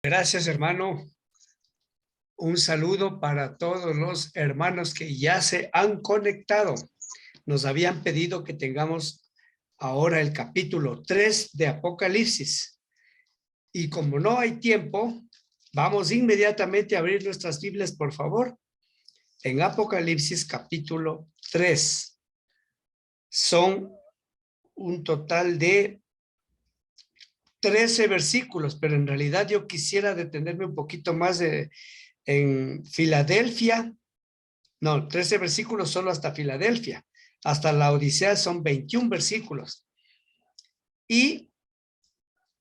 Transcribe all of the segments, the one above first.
Gracias, hermano. Un saludo para todos los hermanos que ya se han conectado. Nos habían pedido que tengamos ahora el capítulo 3 de Apocalipsis. Y como no hay tiempo, vamos inmediatamente a abrir nuestras Biblias, por favor, en Apocalipsis capítulo 3. Son un total de 13 versículos, pero en realidad yo quisiera detenerme un poquito más en Filadelfia. No, 13 versículos solo hasta Filadelfia. Hasta la Odisea son 21 versículos. Y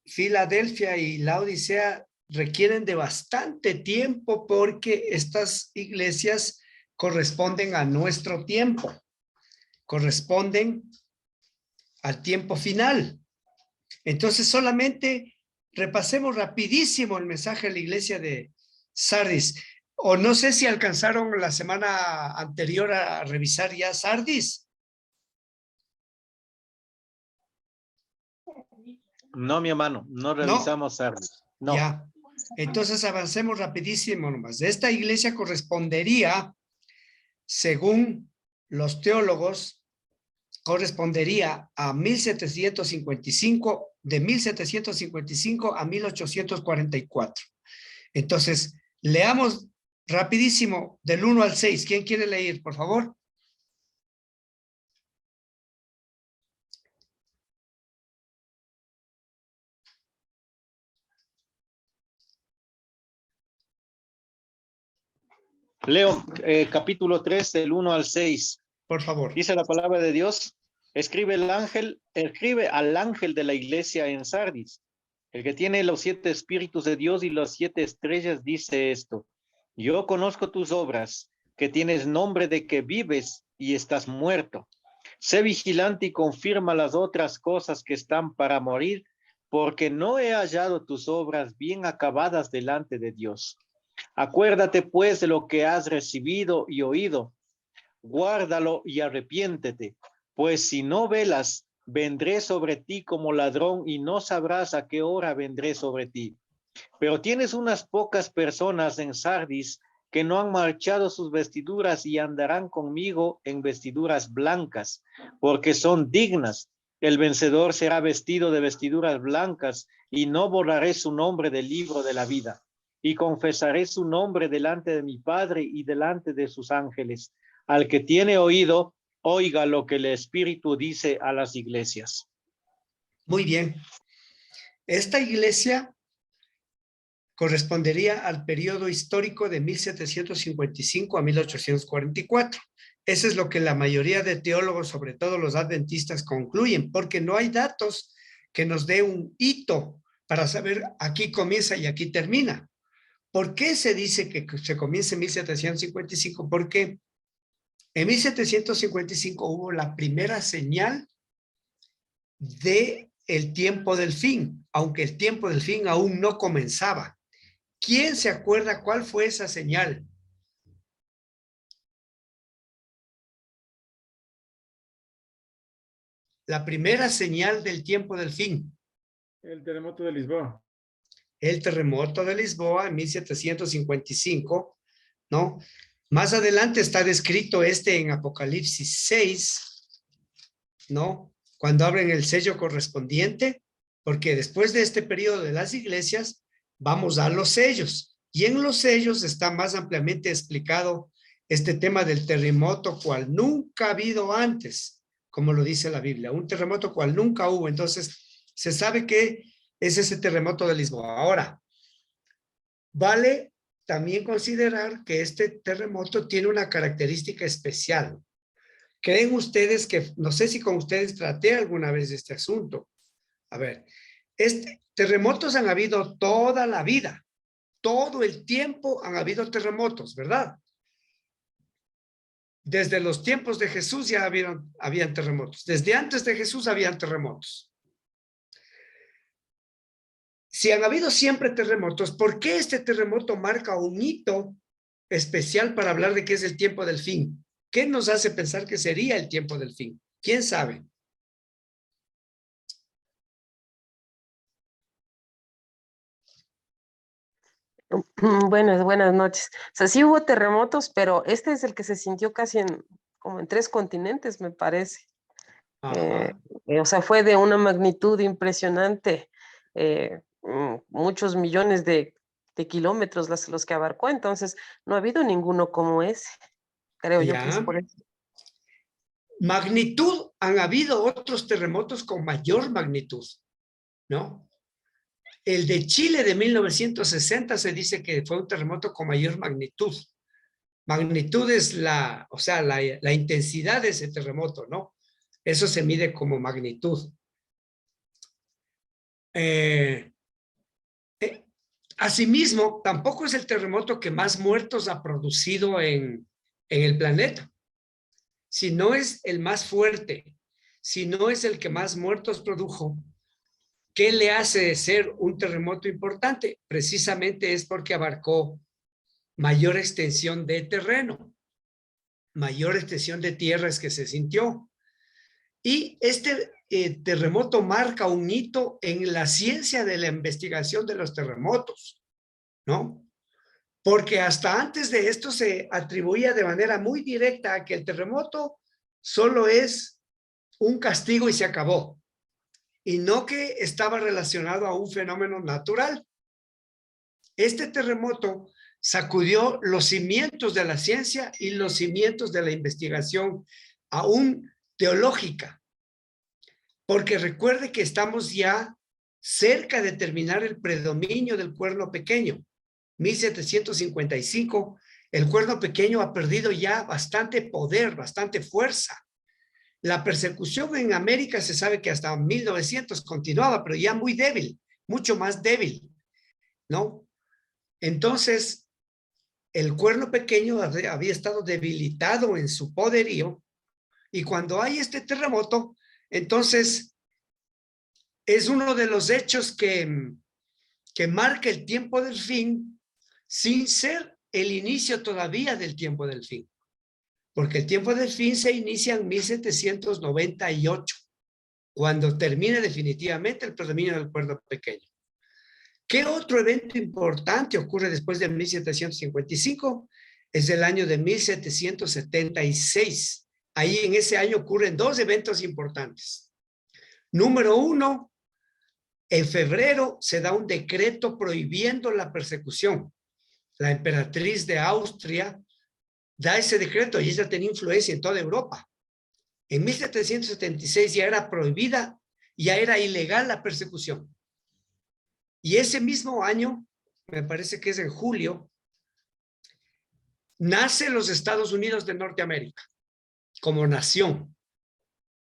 Filadelfia y la Odisea requieren de bastante tiempo porque estas iglesias corresponden a nuestro tiempo, corresponden al tiempo final. Entonces solamente repasemos rapidísimo el mensaje de la iglesia de Sardis. O no sé si alcanzaron la semana anterior a revisar ya Sardis. No, mi hermano, no revisamos Sardis. No. Ya. Entonces avancemos rapidísimo nomás. Esta iglesia correspondería, según los teólogos, correspondería a 1755, de 1755 a 1844. Entonces, leamos rapidísimo del 1 al 6. ¿Quién quiere leer, por favor? Leo capítulo 3, del 1 al 6. Por favor. Dice la palabra de Dios: escribe al ángel de la iglesia en Sardis, el que tiene los 7 espíritus de Dios y las 7 estrellas, dice esto: yo conozco tus obras, que tienes nombre de que vives y estás muerto. Sé vigilante y confirma las otras cosas que están para morir, porque no he hallado tus obras bien acabadas delante de Dios. Acuérdate pues de lo que has recibido y oído, guárdalo y arrepiéntete, pues si no velas, vendré sobre ti como ladrón y no sabrás a qué hora vendré sobre ti. Pero tienes unas pocas personas en Sardis que no han marchado sus vestiduras y andarán conmigo en vestiduras blancas, porque son dignas. El vencedor será vestido de vestiduras blancas y no borraré su nombre del libro de la vida. Y confesaré su nombre delante de mi Padre y delante de sus ángeles. Al que tiene oído, oiga lo que el Espíritu dice a las iglesias. Muy bien. Esta iglesia correspondería al periodo histórico de 1755 a 1844. Eso es lo que la mayoría de teólogos, sobre todo los adventistas, concluyen, porque no hay datos que nos dé un hito para saber aquí comienza y aquí termina. ¿Por qué se dice que se comienza en 1755? Porque en 1755 hubo la primera señal de el tiempo del fin, aunque el tiempo del fin aún no comenzaba. ¿Quién se acuerda cuál fue esa señal? La primera señal del tiempo del fin. El terremoto de Lisboa. El terremoto de Lisboa en 1755, ¿no? Más adelante está descrito en Apocalipsis 6, ¿no? Cuando abren el sello correspondiente, porque después de este periodo de las iglesias, vamos a los sellos. Y en los sellos está más ampliamente explicado este tema del terremoto cual nunca ha habido antes, como lo dice la Biblia, un terremoto cual nunca hubo. Entonces, se sabe que es ese terremoto de Lisboa. Ahora, vale también considerar que este terremoto tiene una característica especial. ¿Creen ustedes que, no sé si con ustedes traté alguna vez este asunto? A ver, terremotos han habido toda la vida, todo el tiempo han habido terremotos, ¿verdad? Desde los tiempos de Jesús ya habían terremotos, desde antes de Jesús habían terremotos. Si han habido siempre terremotos, ¿por qué este terremoto marca un hito especial para hablar de que es el tiempo del fin? ¿Qué nos hace pensar que sería el tiempo del fin? ¿Quién sabe? Buenas noches. O sea, sí hubo terremotos, pero este es el que se sintió casi como en 3 continentes, me parece. Eh, Ajá. o sea, fue de una magnitud impresionante, muchos millones de kilómetros los que abarcó, entonces no ha habido ninguno como ese. Creo yo que es Ya. por eso. Magnitud, han habido otros terremotos con mayor magnitud, ¿no? El de Chile de 1960 se dice que fue un terremoto con mayor magnitud. Magnitud es o sea, la intensidad de ese terremoto, ¿no? Eso se mide como magnitud. Eh, eh, Asimismo, tampoco es el terremoto que más muertos ha producido en el planeta. Si no es el más fuerte, si no es el que más muertos produjo, ¿qué le hace ser un terremoto importante? Precisamente es porque abarcó mayor extensión de terreno, mayor extensión de tierras que se sintió. Y este terremoto marca un hito en la ciencia de la investigación de los terremotos, ¿no? Porque hasta antes de esto se atribuía de manera muy directa a que el terremoto solo es un castigo y se acabó, y no que estaba relacionado a un fenómeno natural. Este terremoto sacudió los cimientos de la ciencia y los cimientos de la investigación, aún teológica, porque recuerde que estamos ya cerca de terminar el predominio del cuerno pequeño. 1755, el cuerno pequeño ha perdido ya bastante poder, bastante fuerza. La persecución en América se sabe que hasta 1900 continuaba, pero ya muy débil, mucho más débil, ¿no? Entonces, el cuerno pequeño había estado debilitado en su poderío, y cuando hay este terremoto, entonces es uno de los hechos que marca el tiempo del fin, sin ser el inicio todavía del tiempo del fin, porque el tiempo del fin se inicia en 1798, cuando termina definitivamente el predominio del cuerno pequeño. ¿Qué otro evento importante ocurre después de 1755? Es el año de 1776. Ahí en ese año ocurren 2 eventos importantes. Número 1, en febrero se da un decreto prohibiendo la persecución. La emperatriz de Austria da ese decreto y ella tenía influencia en toda Europa. En 1776 ya era prohibida, ya era ilegal la persecución. Y ese mismo año, me parece que es en julio, nace los Estados Unidos de Norteamérica como nación,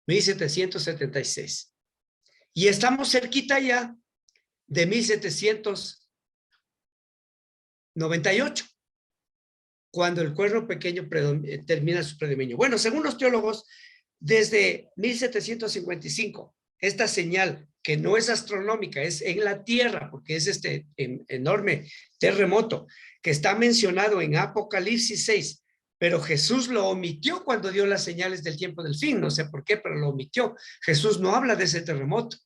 1776. Y estamos cerquita ya de 1798, cuando el cuerno pequeño termina su predominio. Bueno, según los teólogos, desde 1755, esta señal que no es astronómica, es en la Tierra, porque es este enorme terremoto que está mencionado en Apocalipsis 6, pero Jesús lo omitió cuando dio las señales del tiempo del fin, no sé por qué, pero lo omitió. Jesús no habla de ese terremoto.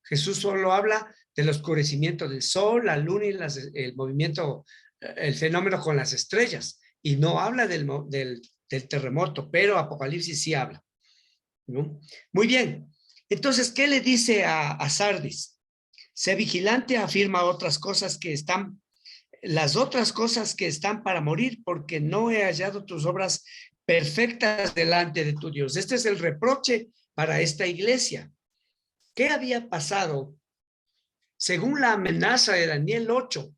Jesús solo habla del oscurecimiento del sol, la luna y el movimiento, el fenómeno con las estrellas, y no habla del terremoto, pero Apocalipsis sí habla, ¿no? Muy bien. Entonces, ¿qué le dice a Sardis? Sé vigilante, afirma otras cosas que están, las otras cosas que están para morir, porque no he hallado tus obras perfectas delante de tu Dios. Este es el reproche para esta iglesia. ¿Qué había pasado? Según la amenaza de Daniel 8,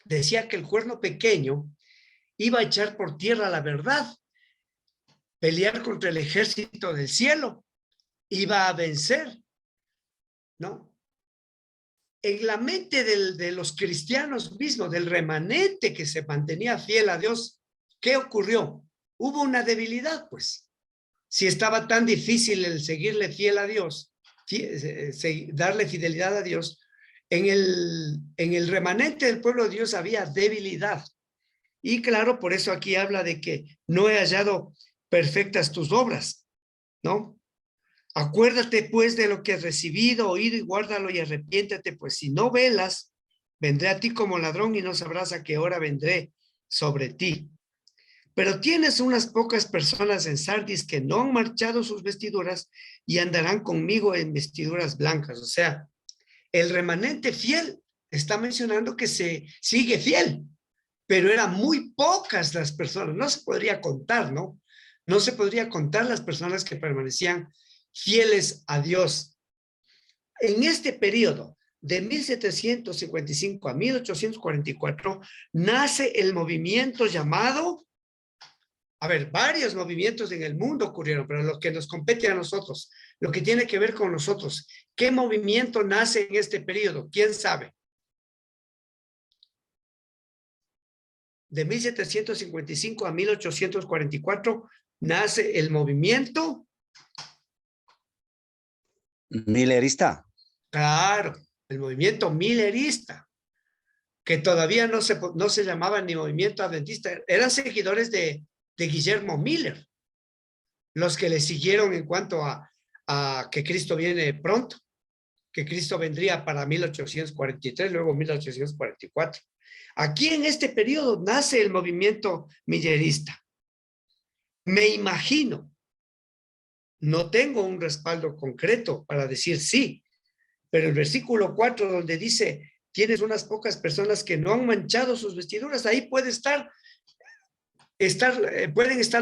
decía que el cuerno pequeño iba a echar por tierra la verdad, pelear contra el ejército del cielo, iba a vencer, ¿no? En la mente de los cristianos mismos, del remanente que se mantenía fiel a Dios, ¿qué ocurrió? Hubo una debilidad, pues. Si estaba tan difícil el seguirle fiel a Dios, darle fidelidad a Dios, en el remanente del pueblo de Dios había debilidad. Y claro, por eso aquí habla de que no he hallado perfectas tus obras, ¿no? Acuérdate pues de lo que has recibido, oído, y guárdalo y arrepiéntete, pues si no velas, Vendré a ti como ladrón y no sabrás a qué hora vendré sobre ti. Pero tienes unas pocas personas en Sardis que no han marchado sus vestiduras y andarán conmigo en vestiduras blancas. O sea, el remanente fiel está mencionando que se sigue fiel, pero eran muy pocas las personas. No se podría contar, ¿no? No se podría contar las personas que permanecían fieles a Dios. En este periodo, de 1755 a 1844, nace el movimiento llamado, a ver, varios movimientos en el mundo ocurrieron, pero lo que nos compete a nosotros, lo que tiene que ver con nosotros, ¿qué movimiento nace en este periodo? ¿Quién sabe? De 1755 a 1844 nace el movimiento. Millerista. Claro, el movimiento millerista, que todavía no se llamaba ni movimiento adventista, eran seguidores de Guillermo Miller, los que le siguieron en cuanto a que Cristo viene pronto, que Cristo vendría para 1843, luego 1844. Aquí en este periodo nace el movimiento millerista. Me imagino, no tengo un respaldo concreto para decir sí, pero el versículo 4 donde dice, tienes unas pocas personas que no han manchado sus vestiduras, ahí pueden estar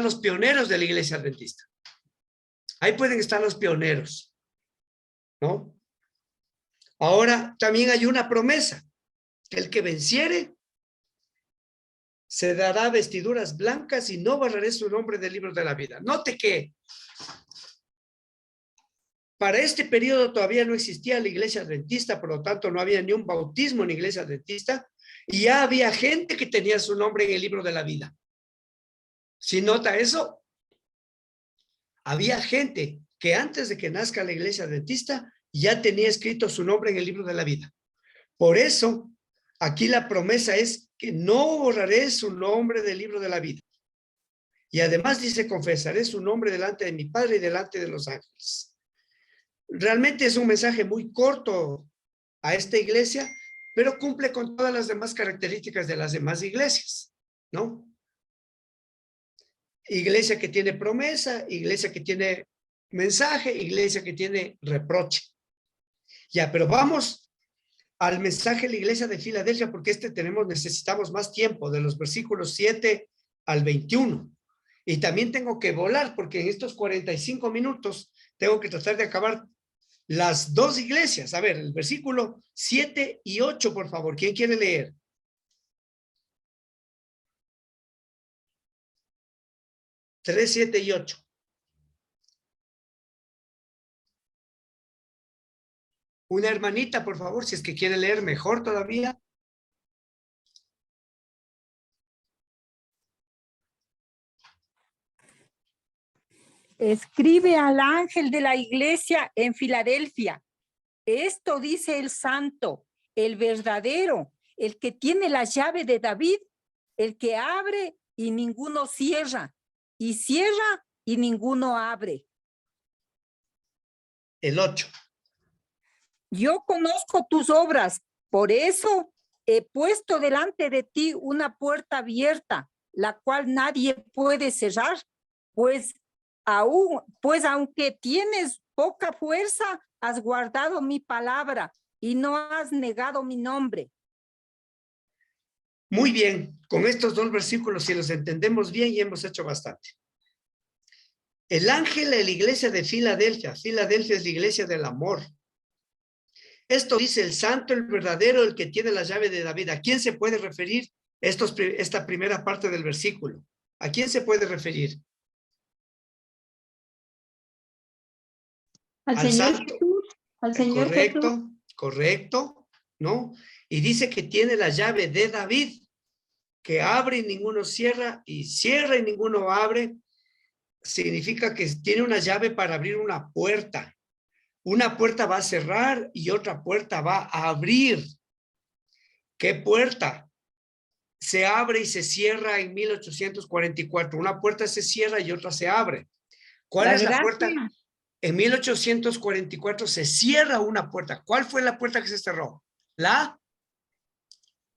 los pioneros de la iglesia adventista. Ahí pueden estar los pioneros, ¿no? Ahora también hay una promesa, que el que venciere se dará vestiduras blancas y no borraré su nombre del libro de la vida. Note que para este periodo todavía no existía la iglesia adventista, por lo tanto no había ni un bautismo en la iglesia adventista y ya había gente que tenía su nombre en el libro de la vida. ¿Sí nota eso? Había gente que antes de que nazca la iglesia adventista ya tenía escrito su nombre en el libro de la vida. Por eso, aquí la promesa es que no borraré su nombre del libro de la vida. Y además dice, confesaré su nombre delante de mi Padre y delante de los ángeles. Realmente es un mensaje muy corto a esta iglesia, pero cumple con todas las demás características de las demás iglesias, ¿no? Iglesia que tiene promesa, iglesia que tiene mensaje, iglesia que tiene reproche. Ya, pero vamos al mensaje de la iglesia de Filadelfia, porque necesitamos más tiempo, de los versículos 7 al 21. Y también tengo que volar, porque en estos 45 minutos tengo que tratar de acabar las dos iglesias. A ver, el versículo 7 y 8, por favor. ¿Quién quiere leer? 3, 7 y 8. Una hermanita, por favor, si es que quiere leer, mejor todavía. Escribe al ángel de la iglesia en Filadelfia. Esto dice el santo, el verdadero, el que tiene la llave de David, el que abre y ninguno cierra, y cierra y ninguno abre. El 8. Yo conozco tus obras, por eso he puesto delante de ti una puerta abierta, la cual nadie puede cerrar, pues aunque tienes poca fuerza, has guardado mi palabra y no has negado mi nombre. Muy bien, con estos dos versículos, si los entendemos bien, ya hemos hecho bastante. El ángel de la iglesia de Filadelfia. Filadelfia es la iglesia del amor. Esto dice el santo, el verdadero, el que tiene la llave de David. ¿A quién se puede referir esta primera parte del versículo? ¿A quién se puede referir? Al Señor santo. Jesús. Al Señor correcto, Jesús. correcto, ¿no? Y dice que tiene la llave de David, que abre y ninguno cierra, y cierra y ninguno abre. Significa que tiene una llave para abrir una puerta. Una puerta va a cerrar y otra puerta va a abrir. ¿Qué puerta? Se abre y se cierra en 1844. Una puerta se cierra y otra se abre. ¿Cuál es la puerta? En 1844 se cierra una puerta. ¿Cuál fue la puerta que se cerró? La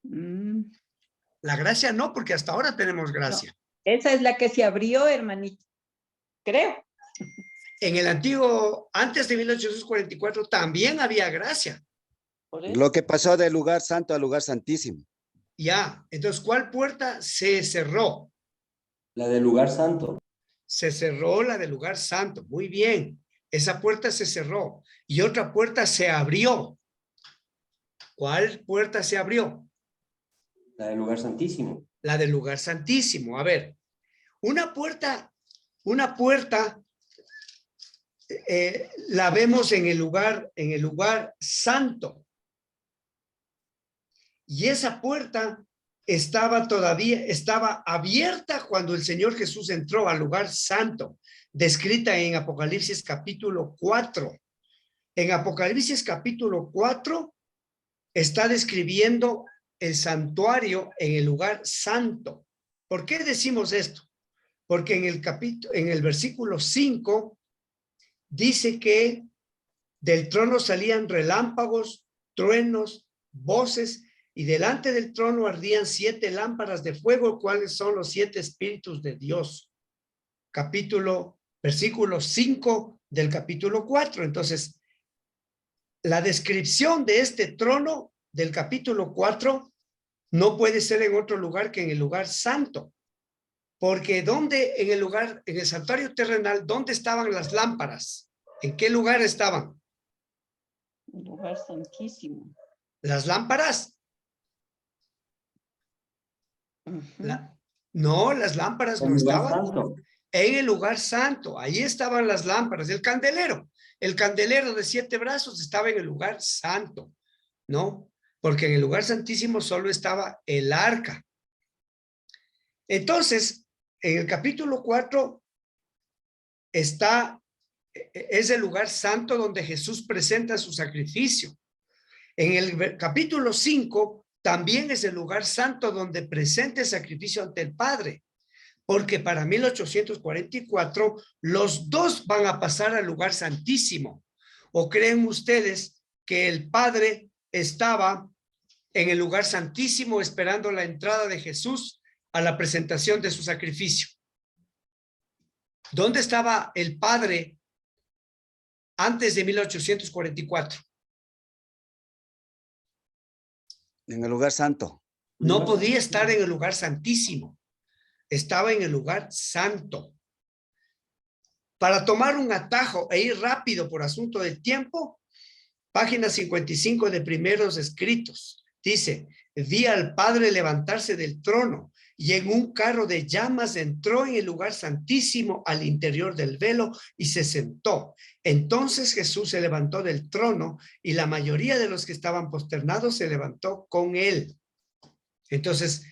Mm, La gracia no, porque hasta ahora tenemos gracia. esa es la que se abrió, hermanito. Creo. En el antiguo, antes de 1844, también había gracia. Por eso. Lo que pasó del lugar santo al lugar santísimo. Ya, entonces, ¿cuál puerta se cerró? La del lugar santo. Se cerró la del lugar santo. Muy bien. Esa puerta se cerró. Y otra puerta se abrió. ¿Cuál puerta se abrió? La del lugar santísimo. La del lugar santísimo. A ver, una puerta la vemos en el lugar santo. Y esa puerta estaba abierta cuando el Señor Jesús entró al lugar santo, descrita en Apocalipsis capítulo 4. En Apocalipsis capítulo 4 está describiendo el santuario en el lugar santo. ¿Por qué decimos esto? Porque en el versículo 5 dice que del trono salían relámpagos, truenos, voces, y delante del trono ardían 7 lámparas de fuego, cuáles son los 7 espíritus de Dios. Versículo 5 del capítulo 4. Entonces, la descripción de este trono del capítulo 4 no puede ser en otro lugar que en el lugar santo. Porque en el santuario terrenal, ¿dónde estaban las lámparas? ¿En qué lugar estaban? Lugar santísimo. Las lámparas. Ujú. No, las lámparas no El lugar estaban santo. en el lugar santo. Ahí estaban las lámparas, el candelero. El candelero de 7 brazos estaba en el lugar santo, ¿no? Porque en el lugar santísimo solo estaba el arca. Entonces, en el capítulo 4 es el lugar santo donde Jesús presenta su sacrificio. En el capítulo 5 también es el lugar santo donde presenta el sacrificio ante el Padre, porque para 1844 los dos van a pasar al lugar santísimo. ¿O creen ustedes que el Padre estaba en el lugar santísimo esperando la entrada de Jesús a la presentación de su sacrificio? ¿Dónde estaba el Padre antes de 1844? En el lugar santo. No podía estar en el lugar santísimo. Estaba en el lugar santo. Para tomar un atajo e ir rápido por asunto del tiempo, página 55 de Primeros Escritos. Dice, vi al Padre levantarse del trono y en un carro de llamas entró en el lugar santísimo al interior del velo y se sentó. Entonces Jesús se levantó del trono y la mayoría de los que estaban posternados se levantó con él. Entonces,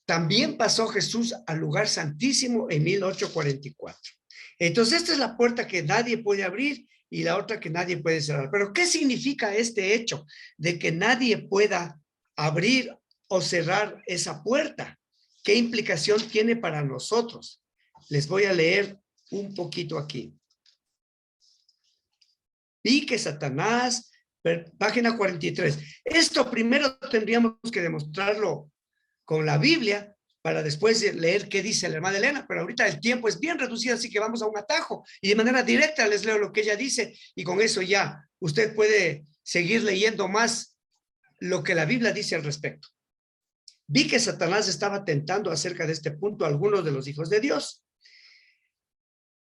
también pasó Jesús al lugar santísimo en 1844. Entonces, esta es la puerta que nadie puede abrir y la otra que nadie puede cerrar. Pero, ¿qué significa este hecho de que nadie pueda abrir o cerrar esa puerta? ¿Qué implicación tiene para nosotros? Les voy a leer un poquito aquí. Vi que Satanás, página 43. Esto primero tendríamos que demostrarlo con la Biblia para después leer qué dice la hermana Elena, pero ahorita el tiempo es bien reducido, así que vamos a un atajo y de manera directa les leo lo que ella dice y con eso ya usted puede seguir leyendo más lo que la Biblia dice al respecto. Vi que Satanás estaba tentando acerca de este punto a algunos de los hijos de Dios.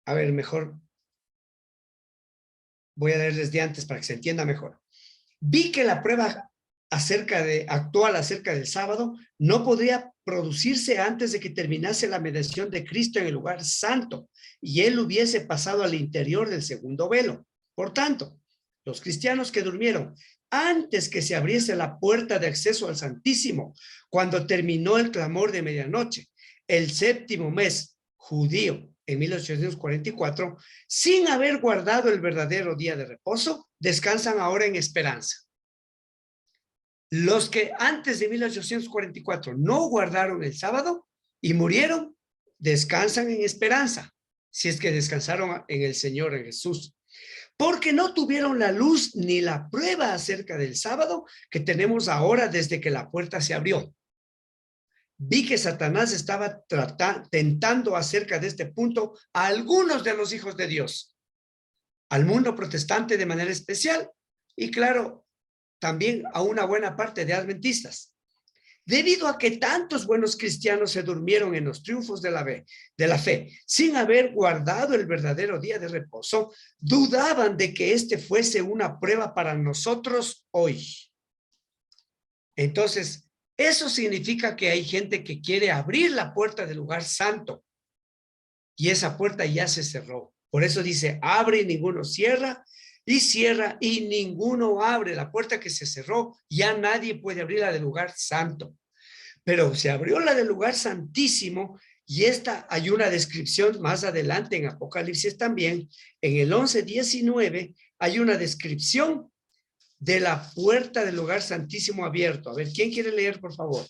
A ver, mejor voy a leer desde antes para que se entienda mejor. Vi que la prueba actual acerca del sábado no podría producirse antes de que terminase la mediación de Cristo en el lugar santo y él hubiese pasado al interior del segundo velo. Por tanto, los cristianos que durmieron antes que se abriese la puerta de acceso al Santísimo, cuando terminó el clamor de medianoche, el 7º mes judío en 1844, sin haber guardado el verdadero día de reposo, descansan ahora en esperanza. Los que antes de 1844 no guardaron el sábado y murieron, descansan en esperanza, si es que descansaron en el Señor, en Jesús. porque no tuvieron la luz ni la prueba acerca del sábado que tenemos ahora desde que la puerta se abrió. Vi que Satanás estaba tentando acerca de este punto a algunos de los hijos de Dios, al mundo protestante de manera especial y claro, también a una buena parte de adventistas. Debido a que tantos buenos cristianos se durmieron en los triunfos de la fe, sin haber guardado el verdadero día de reposo, dudaban de que este fuese una prueba para nosotros hoy. Entonces, eso significa que hay gente que quiere abrir la puerta del lugar santo y esa puerta ya se cerró. Por eso dice, abre y ninguno cierra, y cierra y ninguno abre. La puerta que se cerró, ya nadie puede abrir la del lugar santo. Pero se abrió la del lugar santísimo y esta hay una descripción más adelante en Apocalipsis también. En el 11:19 hay una descripción de la puerta del lugar santísimo abierto. A ver, ¿quién quiere leer, por favor?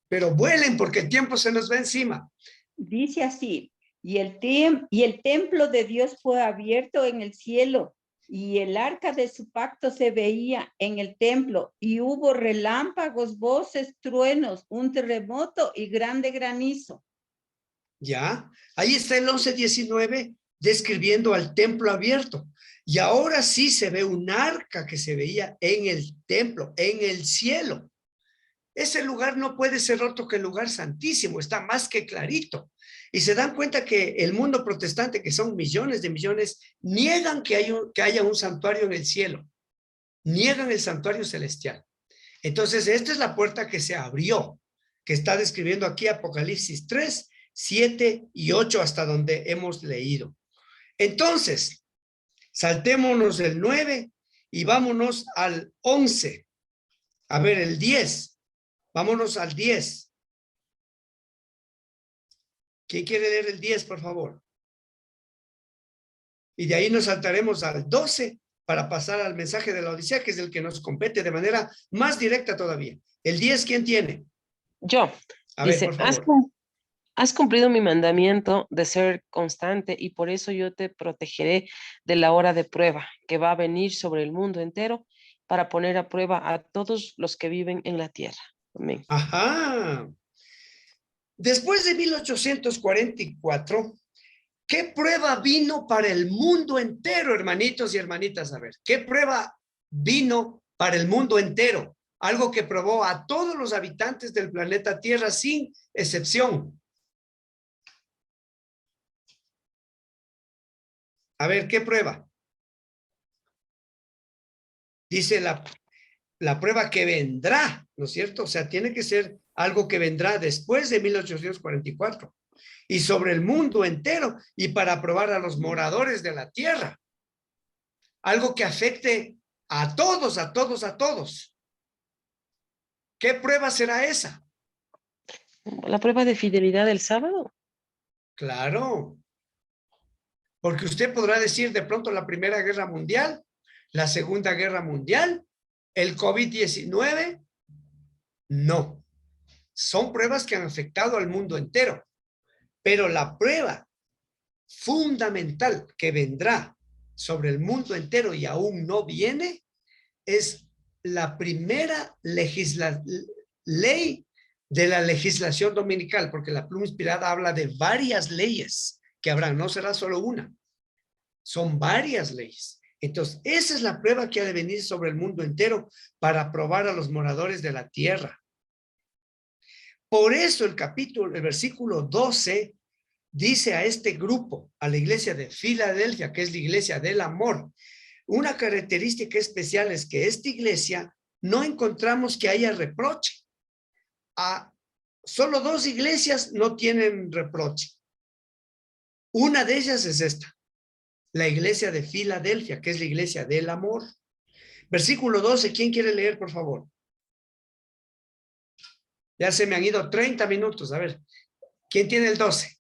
Pero vuelen porque el tiempo se nos va encima. Dice así, y el templo de Dios fue abierto en el cielo, y el arca de su pacto se veía en el templo, y hubo relámpagos, voces, truenos, un terremoto y grande granizo. Ya, ahí está el 11:19 describiendo al templo abierto. Y ahora sí se ve un arca que se veía en el templo, en el cielo. Ese lugar no puede ser otro que el lugar santísimo, está más que clarito. Y se dan cuenta que el mundo protestante, que son millones de millones, niegan que haya un santuario en el cielo. Niegan el santuario celestial. Entonces, esta es la puerta que se abrió, que está describiendo aquí Apocalipsis 3, 7 y 8 hasta donde hemos leído. Entonces, saltémonos el 9 y vámonos al 11. A ver, el 10. Vámonos al 10. ¿Quién quiere leer el 10, por favor? Y de ahí nos saltaremos al 12 para pasar al mensaje de la Odisea, que es el que nos compete de manera más directa todavía. El 10, ¿quién tiene? Yo. A Dice, ver, por favor. has cumplido mi mandamiento de ser constante y por eso yo te protegeré de la hora de prueba que va a venir sobre el mundo entero para poner a prueba a todos los que viven en la tierra. Amén. Ajá. Después de 1844, ¿qué prueba vino para el mundo entero, hermanitos y hermanitas? A ver, ¿qué prueba vino para el mundo entero? Algo que probó a todos los habitantes del planeta Tierra sin excepción. A ver, ¿qué prueba? Dice la prueba que vendrá, ¿no es cierto? O sea, tiene que ser algo que vendrá después de 1844 y sobre el mundo entero y para probar a los moradores de la tierra. Algo que afecte a todos, a todos, a todos. ¿Qué prueba será esa? La prueba de fidelidad del sábado. Claro. Porque usted podrá decir de pronto la Primera Guerra Mundial, la Segunda Guerra Mundial, el COVID-19. No. Son pruebas que han afectado al mundo entero. Pero la prueba fundamental que vendrá sobre el mundo entero y aún no viene es la primera ley de la legislación dominical, porque la pluma inspirada habla de varias leyes que habrán, no será solo una, son varias leyes. Entonces, esa es la prueba que ha de venir sobre el mundo entero para probar a los moradores de la tierra. Por eso el versículo 12 dice a este grupo, a la iglesia de Filadelfia, que es la iglesia del amor, una característica especial es que esta iglesia no encontramos que haya reproche. Solo 2 iglesias no tienen reproche. Una de ellas es esta, la iglesia de Filadelfia, que es la iglesia del amor. Versículo 12, ¿quién quiere leer, por favor? Ya se me han ido 30 minutos. A ver, ¿quién tiene el 12?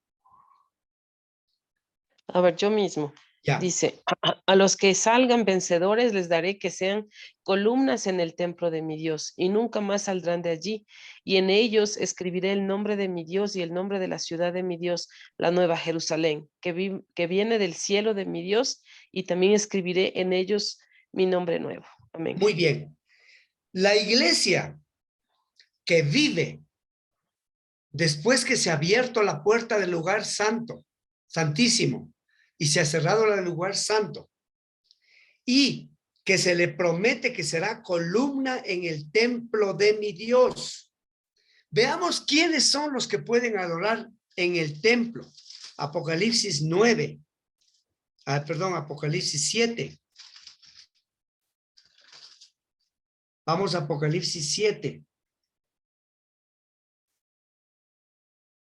A ver, yo mismo. Ya. Dice, a los que salgan vencedores les daré que sean columnas en el templo de mi Dios y nunca más saldrán de allí. Y en ellos escribiré el nombre de mi Dios y el nombre de la ciudad de mi Dios, la nueva Jerusalén, que viene del cielo de mi Dios, y también escribiré en ellos mi nombre nuevo. Amén. Muy bien. La iglesia que vive después que se ha abierto la puerta del lugar santo, santísimo, y se ha cerrado el lugar santo, y que se le promete que será columna en el templo de mi Dios. Veamos quiénes son los que pueden adorar en el templo. Apocalipsis 9. Apocalipsis 7. Vamos a Apocalipsis 7.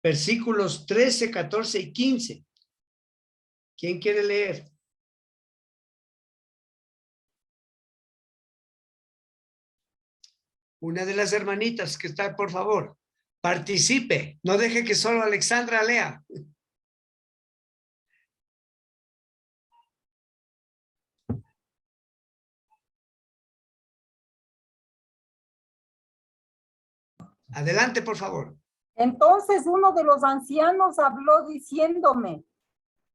Versículos 13, 14 y 15. ¿Quién quiere leer? Una de las hermanitas que está, por favor, participe. No deje que solo Alexandra lea. Adelante, por favor. Entonces uno de los ancianos habló diciéndome,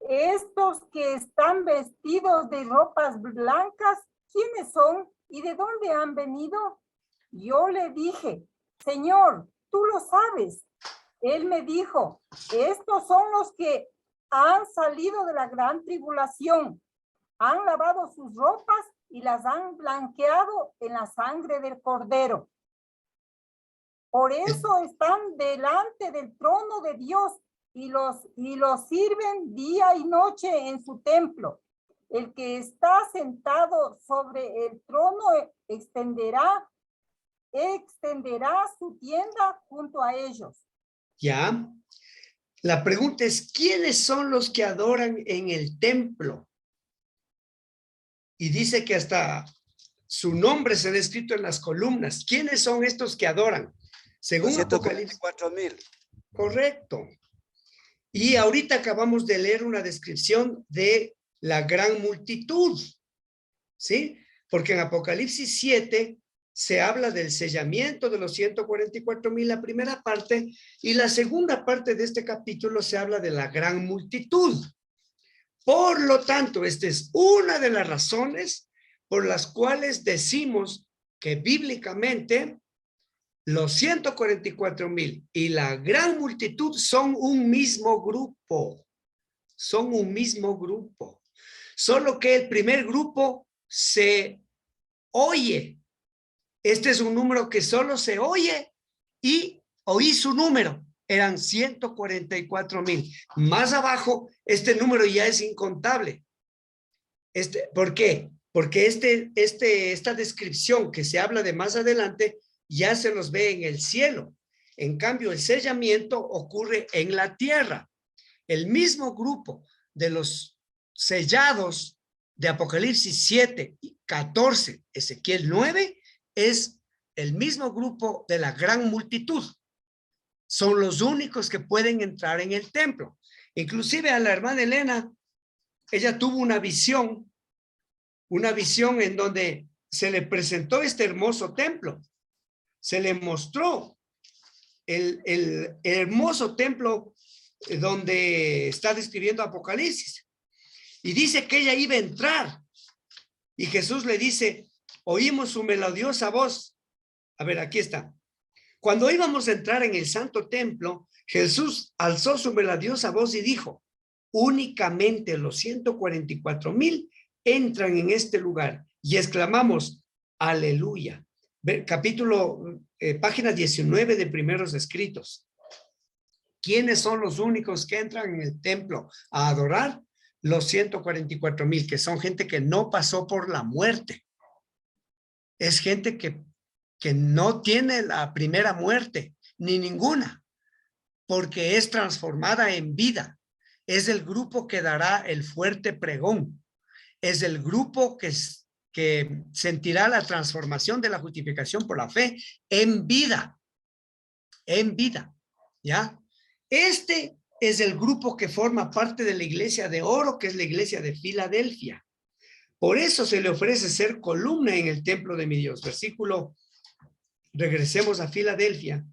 estos que están vestidos de ropas blancas, ¿quiénes son y de dónde han venido? Yo le dije, Señor, tú lo sabes. Él me dijo, estos son los que han salido de la gran tribulación, han lavado sus ropas y las han blanqueado en la sangre del Cordero. Por eso están delante del trono de Dios y los sirven día y noche en su templo. El que está sentado sobre el trono extenderá su tienda junto a ellos. Ya. La pregunta es, ¿quiénes son los que adoran en el templo? Y dice que hasta su nombre se ha escrito en las columnas. ¿Quiénes son estos que adoran? Según Apocalipsis. 144,000. Correcto. Y ahorita acabamos de leer una descripción de la gran multitud, ¿sí? Porque en Apocalipsis 7 se habla del sellamiento de los 144,000, la primera parte, y la segunda parte de este capítulo se habla de la gran multitud. Por lo tanto, esta es una de las razones por las cuales decimos que bíblicamente los 144,000 y la gran multitud son un mismo grupo. Son un mismo grupo. Solo que el primer grupo se oye. Este es un número que solo se oye y oí su número. Eran 144,000. Más abajo, este número ya es incontable. ¿Por qué? Porque esta descripción que se habla de más adelante ya se los ve en el cielo. En cambio, el sellamiento ocurre en la tierra. El mismo grupo de los sellados de Apocalipsis 7, 14, Ezequiel 9, es el mismo grupo de la gran multitud. Son los únicos que pueden entrar en el templo. Inclusive a la hermana Elena, ella tuvo una visión en donde se le presentó este hermoso templo. Se le mostró el hermoso templo donde está describiendo Apocalipsis. Y dice que ella iba a entrar. Y Jesús le dice, oímos su melodiosa voz. A ver, aquí está. Cuando íbamos a entrar en el santo templo, Jesús alzó su melodiosa voz y dijo, únicamente los 144,000 entran en este lugar. Y exclamamos, aleluya. Página 19 de Primeros Escritos. ¿Quiénes son los únicos que entran en el templo a adorar? Los 144,000, que son gente que no pasó por la muerte. Es gente que no tiene la primera muerte, ni ninguna, porque es transformada en vida. Es el grupo que dará el fuerte pregón. Es el grupo que sentirá la transformación de la justificación por la fe en vida. En vida, ¿ya? Este es el grupo que forma parte de la iglesia de oro, que es la iglesia de Filadelfia. Por eso se le ofrece ser columna en el templo de mi Dios. Versículo, regresemos a Filadelfia.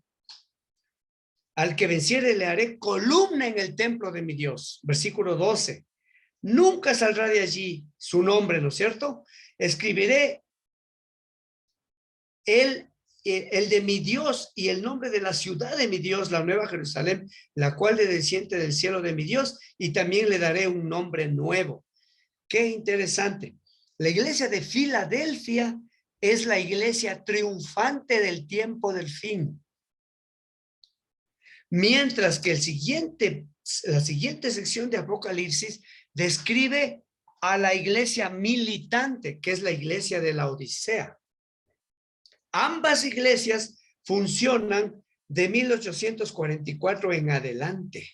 Al que venciere le haré columna en el templo de mi Dios. Versículo 12. Nunca saldrá de allí su nombre, ¿no es cierto? Escribiré el de mi Dios y el nombre de la ciudad de mi Dios, la nueva Jerusalén, la cual desciende del cielo de mi Dios, y también le daré un nombre nuevo. Qué interesante. La iglesia de Filadelfia es la iglesia triunfante del tiempo del fin. Mientras que la siguiente sección de Apocalipsis describe a la iglesia militante, que es la iglesia de la Odisea. Ambas iglesias funcionan de 1844 en adelante.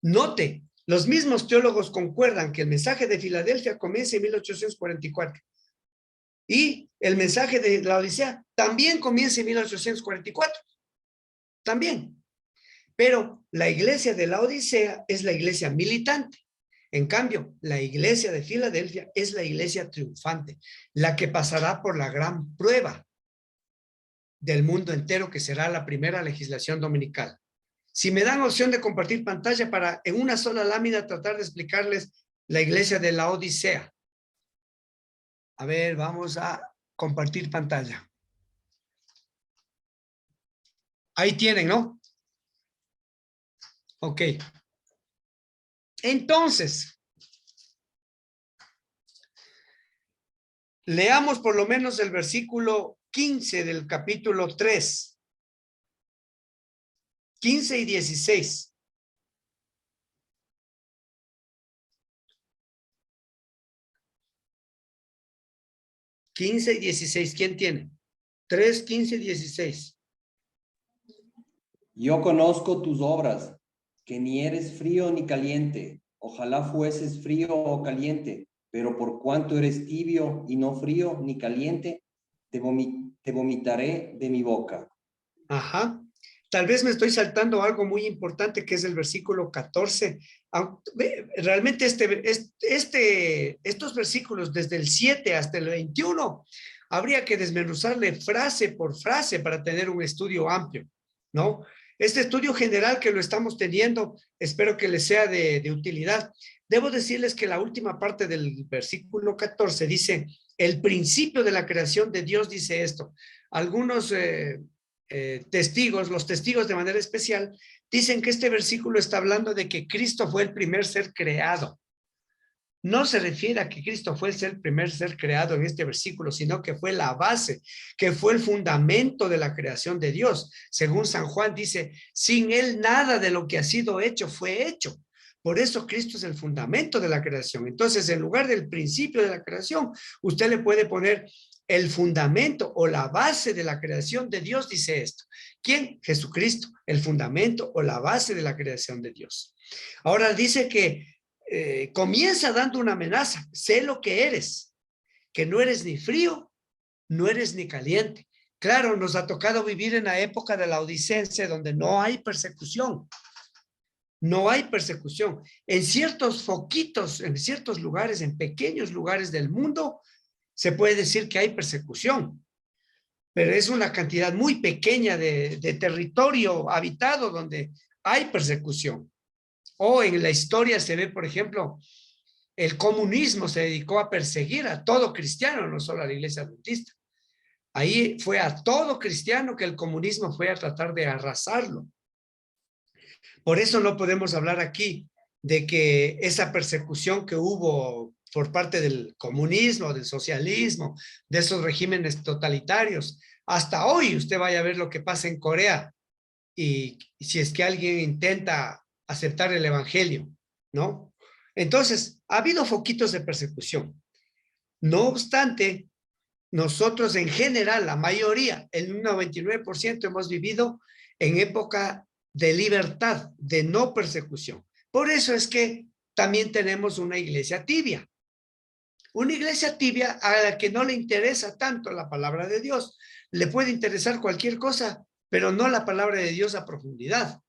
Note, los mismos teólogos concuerdan que el mensaje de Filadelfia comienza en 1844 y el mensaje de la Odisea también comienza en 1844. También. Pero la iglesia de la Odisea es la iglesia militante. En cambio, la iglesia de Filadelfia es la iglesia triunfante, la que pasará por la gran prueba del mundo entero, que será la primera legislación dominical. Si me dan opción de compartir pantalla para en una sola lámina tratar de explicarles la iglesia de la Odisea. A ver, vamos a compartir pantalla. Ahí tienen, ¿no? Ok. Entonces, leamos por lo menos el versículo 15 del capítulo 3. 15 y 16. ¿Quién tiene? 3, 15, 16. Yo conozco tus obras, que ni eres frío ni caliente. Ojalá fueses frío o caliente, pero por cuanto eres tibio y no frío ni caliente, te vomitaré de mi boca. Ajá. Tal vez me estoy saltando algo muy importante, que es el versículo 14. Realmente estos versículos desde el 7 hasta el 21, habría que desmenuzarle frase por frase para tener un estudio amplio, ¿no? Este estudio general que lo estamos teniendo, espero que les sea de utilidad. Debo decirles que la última parte del versículo 14 dice, el principio de la creación de Dios dice esto. Algunos los testigos de manera especial, dicen que este versículo está hablando de que Cristo fue el primer ser creado. No se refiere a que Cristo fue el primer ser creado en este versículo, sino que fue la base, que fue el fundamento de la creación de Dios. Según San Juan dice, sin él nada de lo que ha sido hecho fue hecho. Por eso Cristo es el fundamento de la creación. Entonces, en lugar del principio de la creación, usted le puede poner el fundamento o la base de la creación de Dios, dice esto. ¿Quién? Jesucristo, el fundamento o la base de la creación de Dios. Ahora dice que comienza dando una amenaza. Sé lo que eres, que no eres ni frío, no eres ni caliente. Claro, nos ha tocado vivir en la época de la Odicense, donde no hay persecución. No hay persecución. En ciertos foquitos, en ciertos lugares, en pequeños lugares del mundo, se puede decir que hay persecución, pero es una cantidad muy pequeña de territorio habitado donde hay persecución. O en la historia se ve, por ejemplo, el comunismo se dedicó a perseguir a todo cristiano, no solo a la iglesia adventista. Ahí fue a todo cristiano que el comunismo fue a tratar de arrasarlo. Por eso no podemos hablar aquí de que esa persecución que hubo por parte del comunismo, del socialismo, de esos regímenes totalitarios. Hasta hoy usted vaya a ver lo que pasa en Corea y si es que alguien intenta aceptar el evangelio, ¿no? Entonces, ha habido foquitos de persecución. No obstante, nosotros en general, la mayoría, el 99% hemos vivido en época de libertad, de no persecución. Por eso es que también tenemos una iglesia tibia. Una iglesia tibia a la que no le interesa tanto la palabra de Dios. Le puede interesar cualquier cosa, pero no la palabra de Dios a profundidad.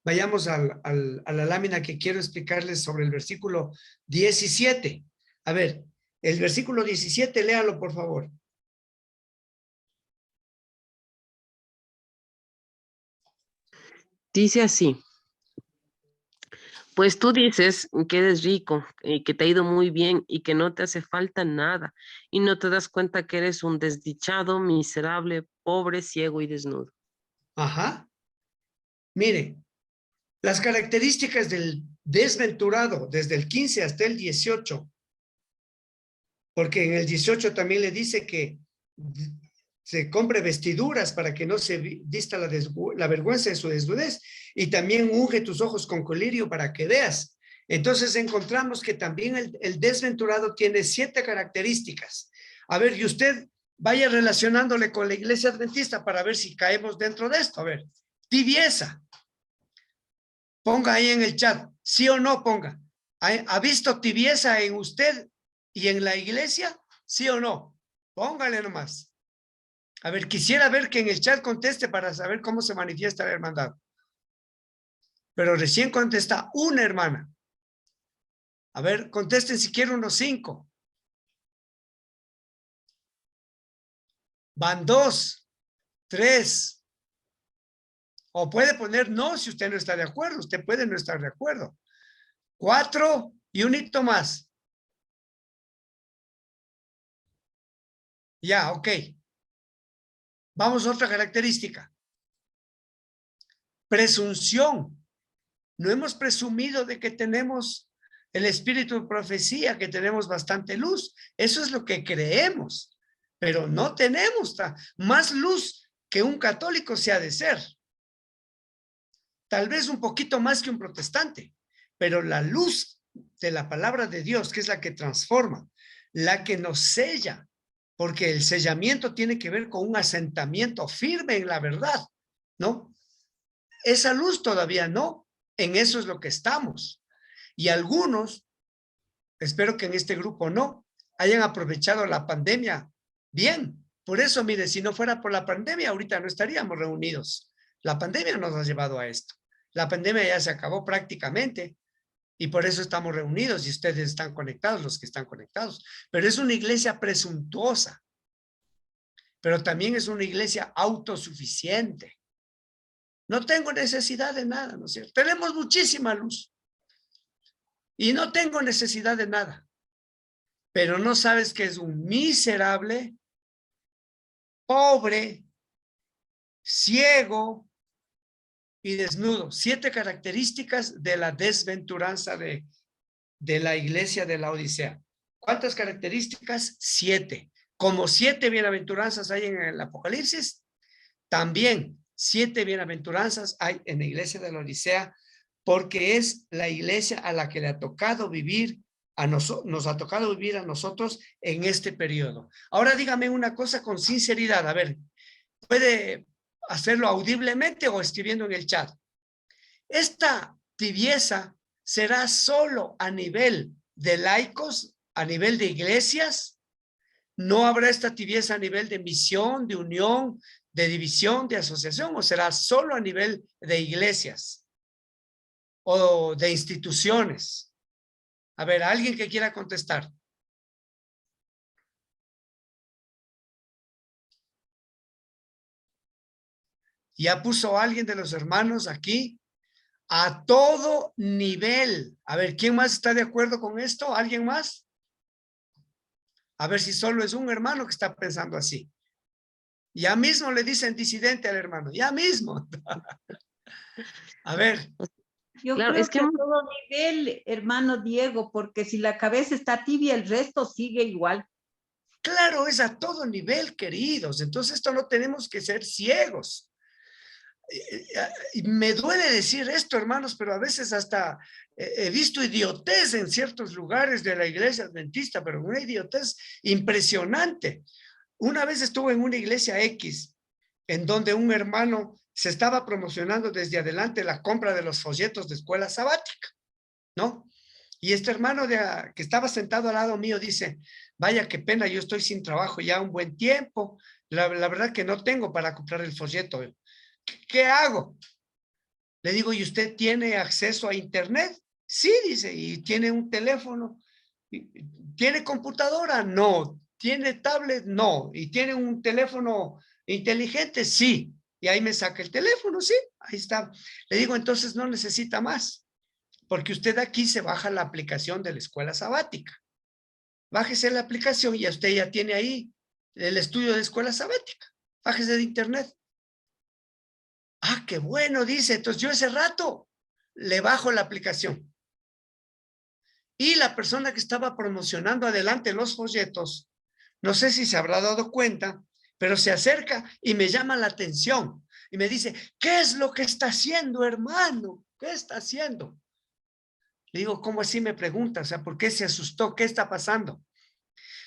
Vayamos a la lámina que quiero explicarles sobre el versículo 17. A ver, el versículo 17, léalo por favor. Dice así: pues tú dices que eres rico y que te ha ido muy bien y que no te hace falta nada y no te das cuenta que eres un desdichado, miserable, pobre, ciego y desnudo. Ajá. Mire, las características del desventurado desde el 15 hasta el 18, porque en el 18 también le dice que se compre vestiduras para que no se vista la vergüenza de su desnudez, y también unge tus ojos con colirio para que veas. Entonces encontramos que también el desventurado tiene 7 características. A ver, y usted vaya relacionándole con la iglesia adventista para ver si caemos dentro de esto. A ver, tibieza. Ponga ahí en el chat, sí o no ponga. ¿Ha visto tibieza en usted y en la iglesia? ¿Sí o no? Póngale nomás. A ver, quisiera ver que en el chat conteste para saber cómo se manifiesta la hermandad. Pero recién contesta una hermana. A ver, contesten si quieren unos 5. Van 2, 3. O puede poner no si usted no está de acuerdo. Usted puede no estar de acuerdo. 4 y un hito más. Ya, ok. Vamos a otra característica. Presunción. No hemos presumido de que tenemos el espíritu de profecía, que tenemos bastante luz. Eso es lo que creemos, pero no tenemos más luz que un católico se ha de ser. Tal vez un poquito más que un protestante, pero la luz de la palabra de Dios, que es la que transforma, la que nos sella, porque el sellamiento tiene que ver con un asentamiento firme en la verdad, ¿no? Esa luz todavía no, en eso es lo que estamos. Y algunos, espero que en este grupo no, hayan aprovechado la pandemia bien. Por eso, mire, si no fuera por la pandemia, ahorita no estaríamos reunidos. La pandemia nos ha llevado a esto. La pandemia ya se acabó prácticamente y por eso estamos reunidos y ustedes están conectados, los que están conectados. Pero es una iglesia presuntuosa, pero también es una iglesia autosuficiente. No tengo necesidad de nada, ¿no es cierto? Tenemos muchísima luz y no tengo necesidad de nada, pero no sabes que es un miserable, pobre, ciego y desnudo. 7 características de la desventuranza de la iglesia de la Odisea. ¿Cuántas características? 7. Como 7 bienaventuranzas hay en el Apocalipsis, también 7 bienaventuranzas hay en la iglesia de la Odisea, porque es la iglesia a la que le ha tocado vivir, nos ha tocado vivir a nosotros en este periodo. Ahora dígame una cosa con sinceridad, a ver, puede hacerlo audiblemente o escribiendo en el chat. Esta tibieza será solo a nivel de laicos, a nivel de iglesias. No habrá esta tibieza a nivel de misión, de unión, de división, de asociación, o será solo a nivel de iglesias o de instituciones. A ver, alguien que quiera contestar. Ya puso alguien de los hermanos aquí. A todo nivel. A ver, ¿quién más está de acuerdo con esto? ¿Alguien más? A ver si solo es un hermano que está pensando así. Ya mismo le dicen disidente al hermano, ya mismo. A ver. Yo Claro, creo es que a todo nivel, hermano Diego, porque si la cabeza está tibia, el resto sigue igual. Claro, es a todo nivel, queridos. Entonces esto no tenemos que ser ciegos. Me duele decir esto, hermanos, pero a veces hasta he visto idiotez en ciertos lugares de la iglesia adventista, pero una idiotez impresionante. Una vez estuve en una iglesia X, en donde un hermano se estaba promocionando desde adelante la compra de los folletos de escuela sabática, ¿no? Y este hermano que estaba sentado al lado mío dice, vaya, qué pena, yo estoy sin trabajo ya un buen tiempo, la verdad que no tengo para comprar el folleto. ¿Qué hago? Le digo, ¿y usted tiene acceso a internet? Sí, dice, ¿y tiene un teléfono? ¿Tiene computadora? No. ¿Tiene tablet? No. ¿Y tiene un teléfono inteligente? Sí. Y ahí me saca el teléfono, sí, ahí está. Le digo, entonces no necesita más, porque usted aquí se baja la aplicación de la escuela sabática. Bájese la aplicación y usted ya tiene ahí el estudio de escuela sabática. Bájese de internet. Ah, qué bueno, dice. Entonces yo ese rato le bajo la aplicación. Y la persona que estaba promocionando adelante los folletos, no sé si se habrá dado cuenta, pero se acerca y me llama la atención. Y me dice, ¿qué es lo que está haciendo, hermano? ¿Qué está haciendo? Le digo, ¿cómo así me pregunta? O sea, ¿por qué se asustó? ¿Qué está pasando?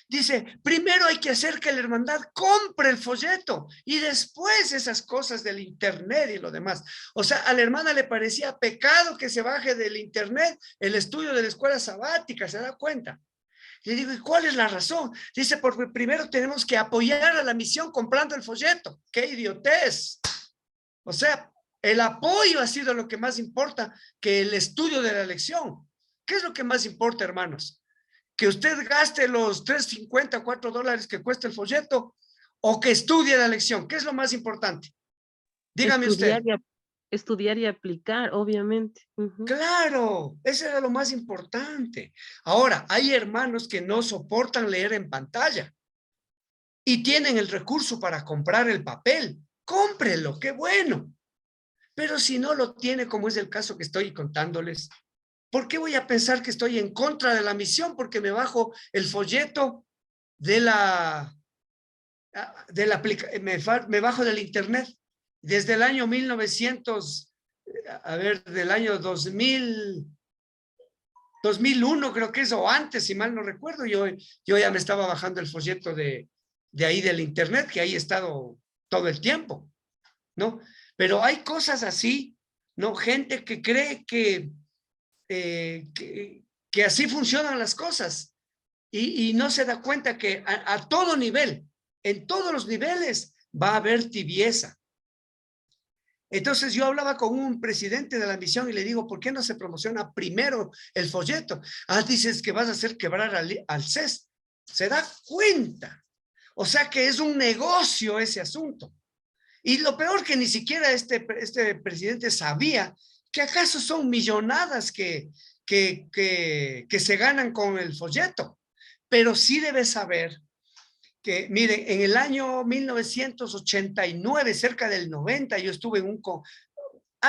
Dice, primero hay que hacer que la hermandad compre el folleto y después esas cosas del internet y lo demás. O sea, a la hermana le parecía pecado que se baje del internet el estudio de la escuela sabática, ¿se da cuenta? Le digo, ¿y cuál es la razón? Dice, porque primero tenemos que apoyar a la misión comprando el folleto. ¡Qué idiotez! O sea, el apoyo ha sido lo que más importa que el estudio de la lección. ¿Qué es lo que más importa, hermanos? Que usted gaste los $3.50, $4 que cuesta el folleto o que estudie la lección. ¿Qué es lo más importante? Dígame Estudiar usted. estudiar y aplicar, obviamente. Claro, eso era lo más importante. Ahora, hay hermanos que no soportan leer en pantalla y tienen el recurso para comprar el papel. Cómprelo, qué bueno. Pero si no lo tiene, como es el caso que estoy contándoles, ¿por qué voy a pensar que estoy en contra de la misión? Porque me bajo el folleto de me bajo del internet desde el año 1900, del año 2001 creo que es, o antes, si mal no recuerdo, yo ya me estaba bajando el folleto de ahí del internet, que ahí he estado todo el tiempo, ¿no? Pero hay cosas así, ¿no? Gente que cree que así funcionan las cosas y no se da cuenta que a todo nivel, en todos los niveles, va a haber tibieza. Entonces yo hablaba con un presidente de la misión y le digo, ¿por qué no se promociona primero el folleto? Ah, dices que vas a hacer quebrar al CES. ¿Se da cuenta? O sea que es un negocio ese asunto. Y lo peor que ni siquiera este presidente sabía que acaso son millonadas que se ganan con el folleto. Pero sí debe saber que, miren, en el año 1989, cerca del 90, yo estuve en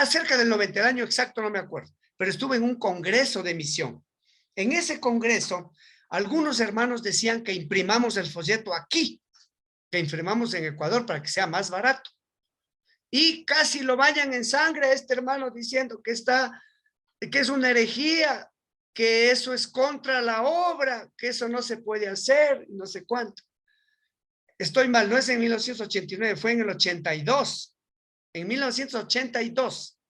cerca del 90, el año exacto no me acuerdo, pero estuve en un congreso de misión. En ese congreso, algunos hermanos decían que imprimamos el folleto aquí, que imprimamos en Ecuador para que sea más barato. Y casi lo bañan en sangre a este hermano diciendo que es una herejía, que eso es contra la obra, que eso no se puede hacer, no sé cuánto. Estoy mal, no es en 1989, fue en el 82. En 1982.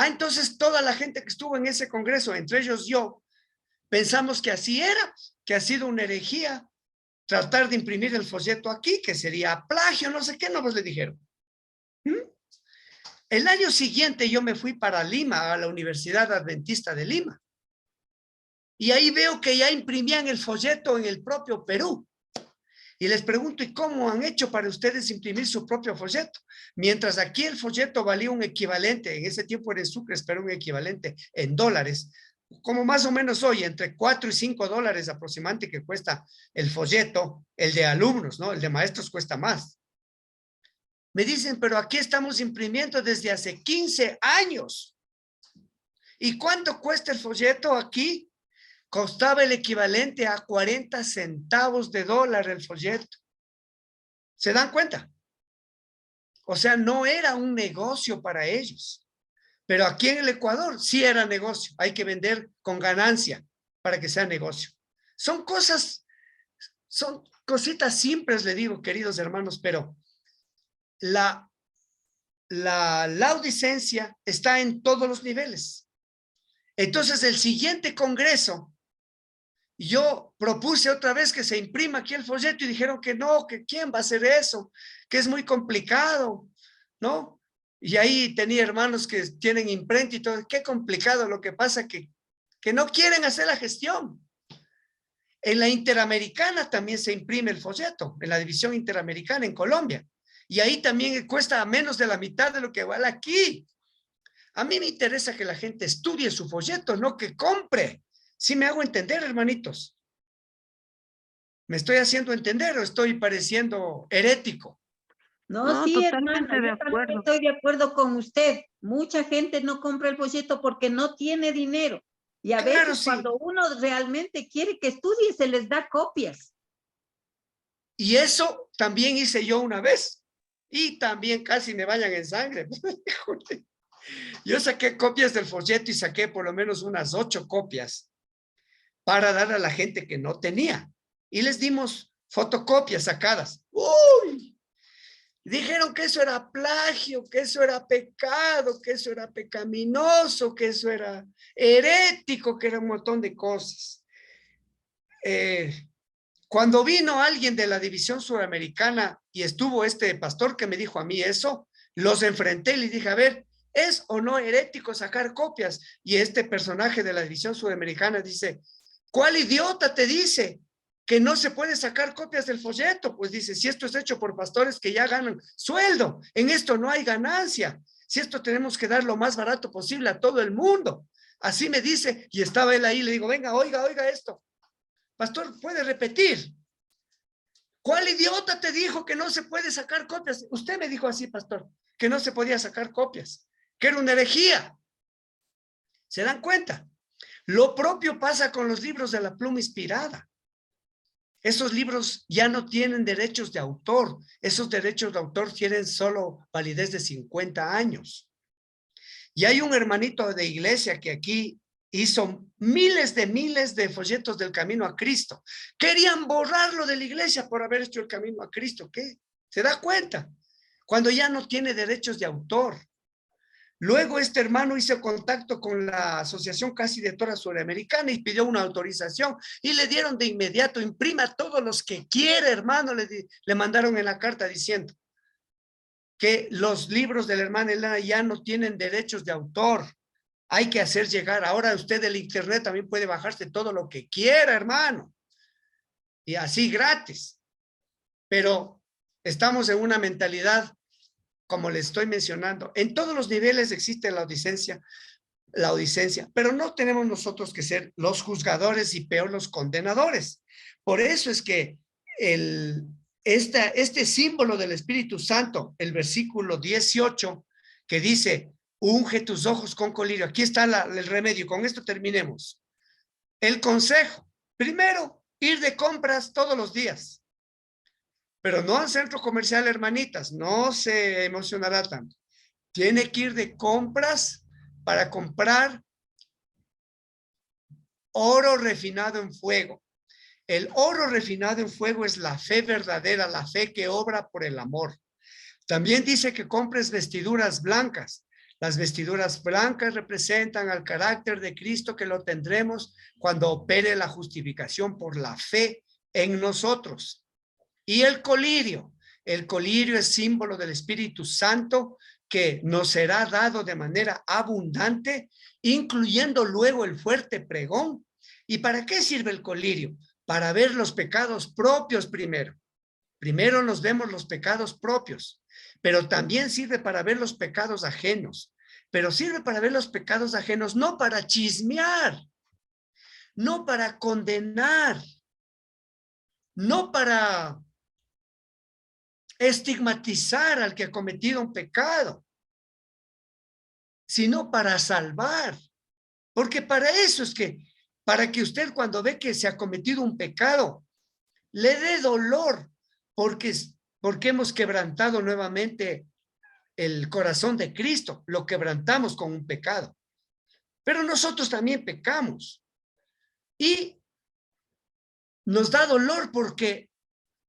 Entonces toda la gente que estuvo en ese congreso, entre ellos yo, pensamos que así era, que ha sido una herejía tratar de imprimir el folleto aquí, que sería plagio, no sé qué, no pues le dijeron. El año siguiente yo me fui para Lima, a la Universidad Adventista de Lima. Y ahí veo que ya imprimían el folleto en el propio Perú. Y les pregunto, ¿y cómo han hecho para ustedes imprimir su propio folleto? Mientras aquí el folleto valía un equivalente, en ese tiempo era en sucres, pero un equivalente en dólares, como más o menos hoy, entre $4 y $5 aproximadamente que cuesta el folleto, el de alumnos, ¿no? El de maestros cuesta más. Me dicen, pero aquí estamos imprimiendo desde hace 15 años. ¿Y cuánto cuesta el folleto aquí? Costaba el equivalente a 40 centavos de dólar el folleto. ¿Se dan cuenta? O sea, no era un negocio para ellos. Pero aquí en el Ecuador sí era negocio. Hay que vender con ganancia para que sea negocio. Son cositas simples, le digo, queridos hermanos, pero la laudicencia está en todos los niveles. Entonces, el siguiente congreso, yo propuse otra vez que se imprima aquí el folleto y dijeron que no, que quién va a hacer eso, que es muy complicado, ¿no? Y ahí tenía hermanos que tienen imprenta y todo. Qué complicado. Lo que pasa que no quieren hacer la gestión. En la Interamericana también se imprime el folleto, en la división Interamericana en Colombia. Y ahí también cuesta menos de la mitad de lo que vale aquí. A mí me interesa que la gente estudie su folleto, no que compre. ¿Sí me hago entender, hermanitos? ¿Me estoy haciendo entender o estoy pareciendo herético? No, No, sí, hermano, totalmente de yo también acuerdo. estoy de acuerdo con usted. Mucha gente no compra el folleto porque no tiene dinero. Y a Claro, veces sí. cuando uno realmente quiere que estudie, se les da copias. Y eso también hice yo una vez. Y también casi me vayan en sangre. Yo saqué copias del folleto y saqué por lo menos unas 8 copias para dar a la gente que no tenía. Y les dimos fotocopias sacadas. ¡Uy! Dijeron que eso era plagio, que eso era pecado, que eso era pecaminoso, que eso era herético, que era un montón de cosas. Cuando vino alguien de la división sudamericana y estuvo este pastor que me dijo a mí eso, los enfrenté y les dije, a ver, ¿es o no herético sacar copias? Y este personaje de la división sudamericana dice, ¿cuál idiota te dice que no se puede sacar copias del folleto? Pues dice, si esto es hecho por pastores que ya ganan sueldo, en esto no hay ganancia. Si esto tenemos que dar lo más barato posible a todo el mundo. Así me dice, y estaba él ahí, le digo, venga, oiga esto. Pastor, ¿puede repetir? ¿Cuál idiota te dijo que no se puede sacar copias? Usted me dijo así, pastor, que no se podía sacar copias, que era una herejía. ¿Se dan cuenta? Lo propio pasa con los libros de la pluma inspirada. Esos libros ya no tienen derechos de autor. Esos derechos de autor tienen solo validez de 50 años. Y hay un hermanito de iglesia que aquí hizo miles de folletos del Camino a Cristo. Querían borrarlo de la iglesia por haber hecho el Camino a Cristo. ¿Qué? ¿Se da cuenta? Cuando ya no tiene derechos de autor. Luego este hermano hizo contacto con la Asociación Casi de Toras Sudamericana y pidió una autorización y le dieron de inmediato, imprima todos los que quiere, hermano, le mandaron en la carta diciendo que los libros de la hermana Elena ya no tienen derechos de autor. Hay que hacer llegar. Ahora usted del internet también puede bajarse todo lo que quiera, hermano. Y así gratis. Pero estamos en una mentalidad, como les estoy mencionando, en todos los niveles existe la odicencia, pero no tenemos nosotros que ser los juzgadores y peor los condenadores. Por eso es que este símbolo del Espíritu Santo, el versículo 18, que dice, unge tus ojos con colirio. Aquí está el remedio, con esto terminemos. El consejo, primero, ir de compras todos los días. Pero no al centro comercial, hermanitas, no se emocionará tanto. Tiene que ir de compras para comprar oro refinado en fuego. El oro refinado en fuego es la fe verdadera, la fe que obra por el amor. También dice que compres vestiduras blancas. Las vestiduras blancas representan al carácter de Cristo que lo tendremos cuando opere la justificación por la fe en nosotros. Y el colirio es símbolo del Espíritu Santo que nos será dado de manera abundante, incluyendo luego el fuerte pregón. ¿Y para qué sirve el colirio? Para ver los pecados propios primero. Primero nos vemos los pecados propios, pero también sirve para ver los pecados ajenos. Pero sirve para ver los pecados ajenos, no para chismear, no para condenar, no para estigmatizar al que ha cometido un pecado, sino para salvar. Porque para eso es que, para que usted cuando ve que se ha cometido un pecado, le dé dolor, porque hemos quebrantado nuevamente el corazón de Cristo, lo quebrantamos con un pecado. Pero nosotros también pecamos. Y nos da dolor porque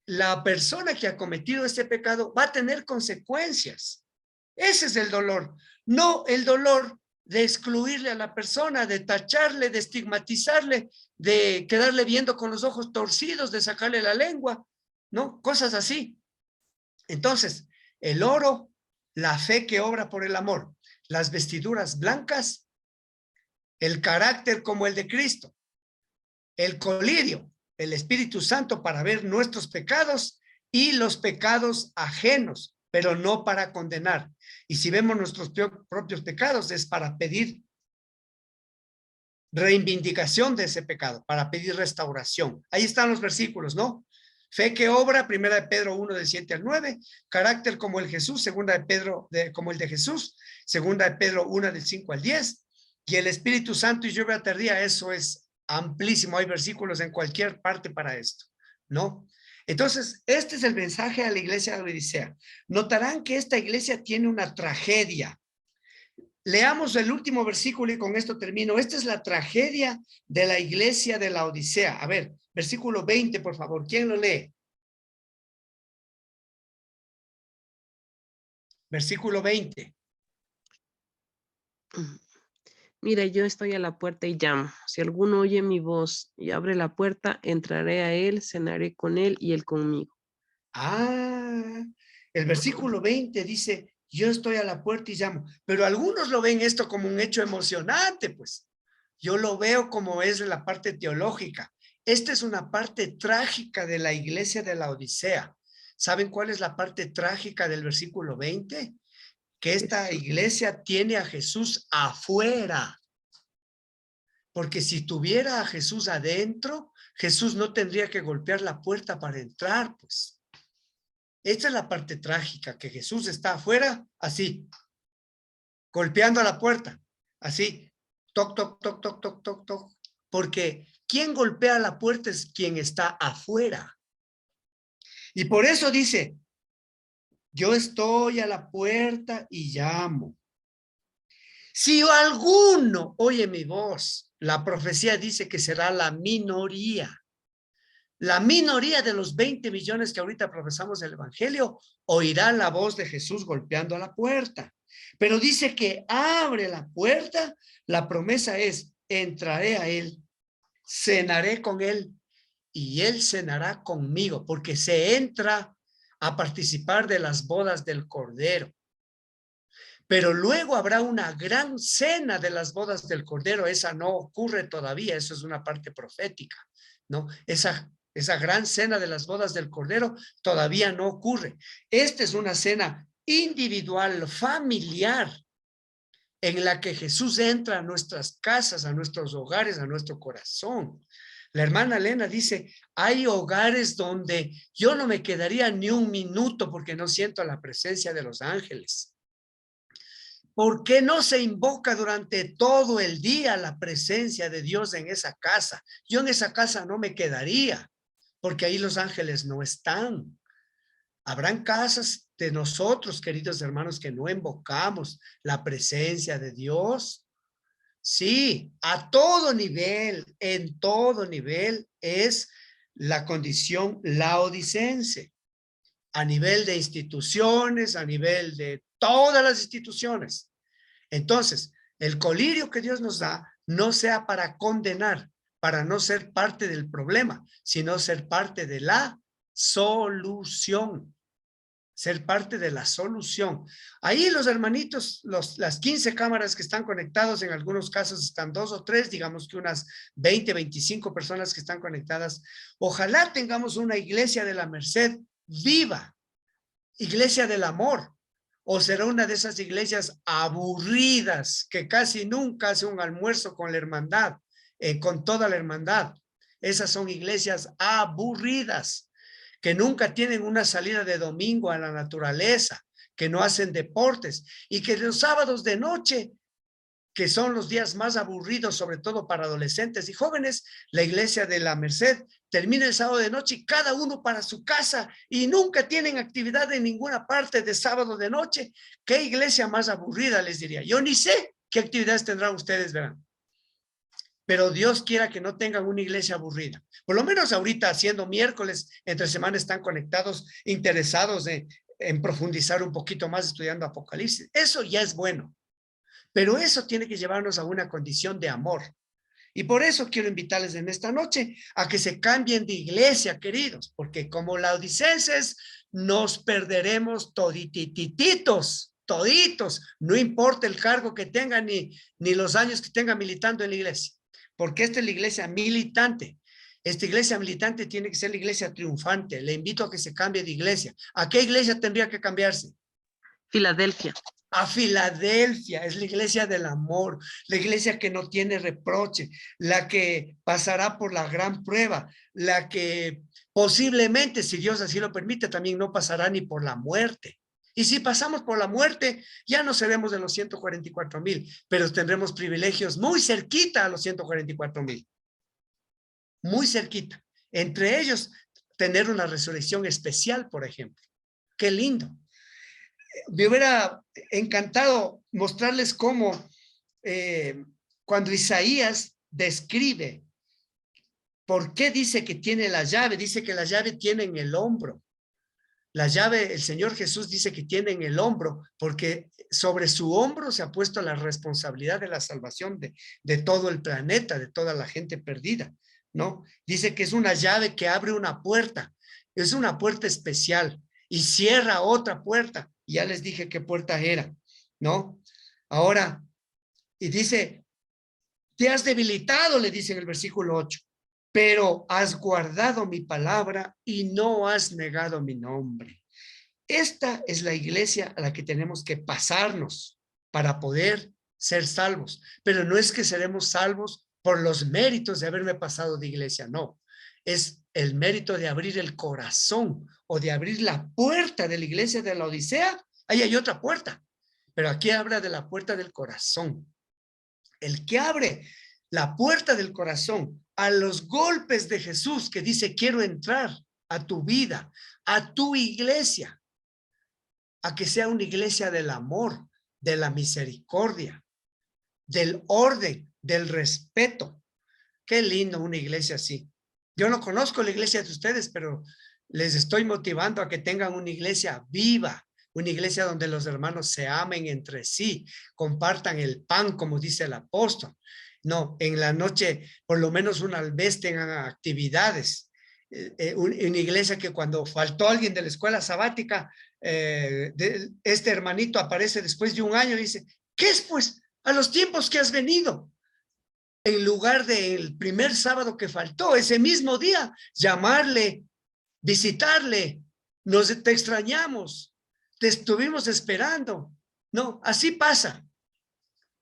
la persona que ha cometido este pecado va a tener consecuencias. Ese es el dolor, no el dolor de excluirle a la persona, de tacharle, de estigmatizarle, de quedarle viendo con los ojos torcidos, de sacarle la lengua, ¿no? Cosas así. Entonces, el oro la fe que obra por el amor, las vestiduras blancas, el carácter como el de Cristo, el colirio, el Espíritu Santo para ver nuestros pecados y los pecados ajenos, pero no para condenar. Y si vemos nuestros propios pecados es para pedir reivindicación de ese pecado, para pedir restauración. Ahí están los versículos, ¿no? Fe que obra, 1 Pedro 1 del 7 al 9, carácter como el Jesús, 2 Pedro como el de Jesús, 2 Pedro 1 del 5 al 10, y el Espíritu Santo y lluvia tardía, eso es amplísimo, hay versículos en cualquier parte para esto, ¿no? Entonces, este es el mensaje a la iglesia de Odisea. Notarán que esta iglesia tiene una tragedia. Leamos el último versículo y con esto termino. Esta es la tragedia de la iglesia de la Odisea. A ver, versículo 20, por favor. ¿Quién lo lee? Versículo 20. Mira, yo estoy a la puerta y llamo. Si alguno oye mi voz y abre la puerta, entraré a él, cenaré con él y él conmigo. El versículo 20 dice, yo estoy a la puerta y llamo. Pero algunos lo ven esto como un hecho emocionante, pues. Yo lo veo como es la parte teológica. Esta es una parte trágica de la iglesia de la Odisea. ¿Saben cuál es la parte trágica del versículo 20? Que esta iglesia tiene a Jesús afuera. Porque si tuviera a Jesús adentro, Jesús no tendría que golpear la puerta para entrar, pues. Esta es la parte trágica, que Jesús está afuera, así, golpeando a la puerta, así, toc, toc, toc, toc, toc, toc, toc. Porque quien golpea la puerta es quien está afuera. Y por eso dice, yo estoy a la puerta y llamo. Si alguno oye mi voz, la profecía dice que será la minoría. La minoría de los 20 millones que ahorita profesamos el evangelio oirá la voz de Jesús golpeando a la puerta. Pero dice que abre la puerta, la promesa es, entraré a él, cenaré con él y él cenará conmigo, porque se entra a participar de las bodas del Cordero. Pero luego habrá una gran cena de las bodas del Cordero. Esa no ocurre todavía, eso es una parte profética, ¿no? Esa gran cena de las bodas del Cordero todavía no ocurre. Esta es una cena individual, familiar, en la que Jesús entra a nuestras casas, a nuestros hogares, a nuestro corazón. La hermana Elena dice, hay hogares donde yo no me quedaría ni un minuto porque no siento la presencia de los ángeles. ¿Por qué no se invoca durante todo el día la presencia de Dios en esa casa? Yo en esa casa no me quedaría, porque ahí los ángeles no están. Habrán casas de nosotros, queridos hermanos, que no invocamos la presencia de Dios. Sí, a todo nivel, en todo nivel es la condición laodicense. A nivel de instituciones, a nivel de todas las instituciones. Entonces, el colirio que Dios nos da no sea para condenar, para no ser parte del problema, sino ser parte de la solución. Ser parte de la solución. Ahí los hermanitos, las 15 cámaras que están conectados, en algunos casos están 2 o 3, digamos que unas 20, 25 personas que están conectadas. Ojalá tengamos una iglesia de la Merced viva, iglesia del amor, o será una de esas iglesias aburridas que casi nunca hace un almuerzo con la hermandad, con toda la hermandad. Esas son iglesias aburridas, que nunca tienen una salida de domingo a la naturaleza, que no hacen deportes y que los sábados de noche, que son los días más aburridos, sobre todo para adolescentes y jóvenes, la iglesia de la Merced termina el sábado de noche y cada uno para su casa y nunca tienen actividad en ninguna parte de sábado de noche. ¿Qué iglesia más aburrida, les diría? Yo ni sé qué actividades tendrán ustedes, verán. Pero Dios quiera que no tengan una iglesia aburrida. Por lo menos ahorita, haciendo miércoles, entre semana están conectados, interesados en profundizar un poquito más estudiando Apocalipsis. Eso ya es bueno. Pero eso tiene que llevarnos a una condición de amor. Y por eso quiero invitarles en esta noche a que se cambien de iglesia, queridos, porque como laodicenses nos perderemos toditititos. toditos, no importa el cargo que tengan ni los años que tengan militando en la iglesia, porque esta es la iglesia militante. Esta iglesia militante tiene que ser la iglesia triunfante. Le invito a que se cambie de iglesia. ¿A qué iglesia tendría que cambiarse? Filadelfia. A Filadelfia, es la iglesia del amor, la iglesia que no tiene reproche, la que pasará por la gran prueba, la que posiblemente, si Dios así lo permite, también no pasará ni por la muerte. Y si pasamos por la muerte, ya no seremos de los 144,000, pero tendremos privilegios muy cerquita a los 144,000. Muy cerquita. Entre ellos, tener una resurrección especial, por ejemplo. Qué lindo. Me hubiera encantado mostrarles cómo cuando Isaías describe por qué dice que tiene la llave, dice que la llave tiene en el hombro. La llave, el Señor Jesús dice que tiene en el hombro, porque sobre su hombro se ha puesto la responsabilidad de la salvación de todo el planeta, de toda la gente perdida, ¿no? Dice que es una llave que abre una puerta, es una puerta especial y cierra otra puerta. Ya les dije qué puerta era, ¿no? Ahora, y dice, te has debilitado, le dice en el versículo 8, pero has guardado mi palabra y no has negado mi nombre. Esta es la iglesia a la que tenemos que pasarnos para poder ser salvos. Pero no es que seremos salvos por los méritos de haberme pasado de iglesia, no. Es el mérito de abrir el corazón o de abrir la puerta de la iglesia de la Odisea. Ahí hay otra puerta, pero aquí habla de la puerta del corazón. El que abre la puerta del corazón a los golpes de Jesús, que dice, quiero entrar a tu vida, a tu iglesia, a que sea una iglesia del amor, de la misericordia, del orden, del respeto. Qué lindo una iglesia así. Yo no conozco la iglesia de ustedes, pero les estoy motivando a que tengan una iglesia viva, una iglesia donde los hermanos se amen entre sí, compartan el pan, como dice el apóstol. No, en la noche por lo menos una vez tengan actividades. Una iglesia que cuando faltó alguien de la escuela sabática, este hermanito aparece después de un año y dice, ¿qué es pues? A los tiempos que has venido. En lugar del primer sábado que faltó, ese mismo día, llamarle, visitarle, te extrañamos, te estuvimos esperando. No, así pasa.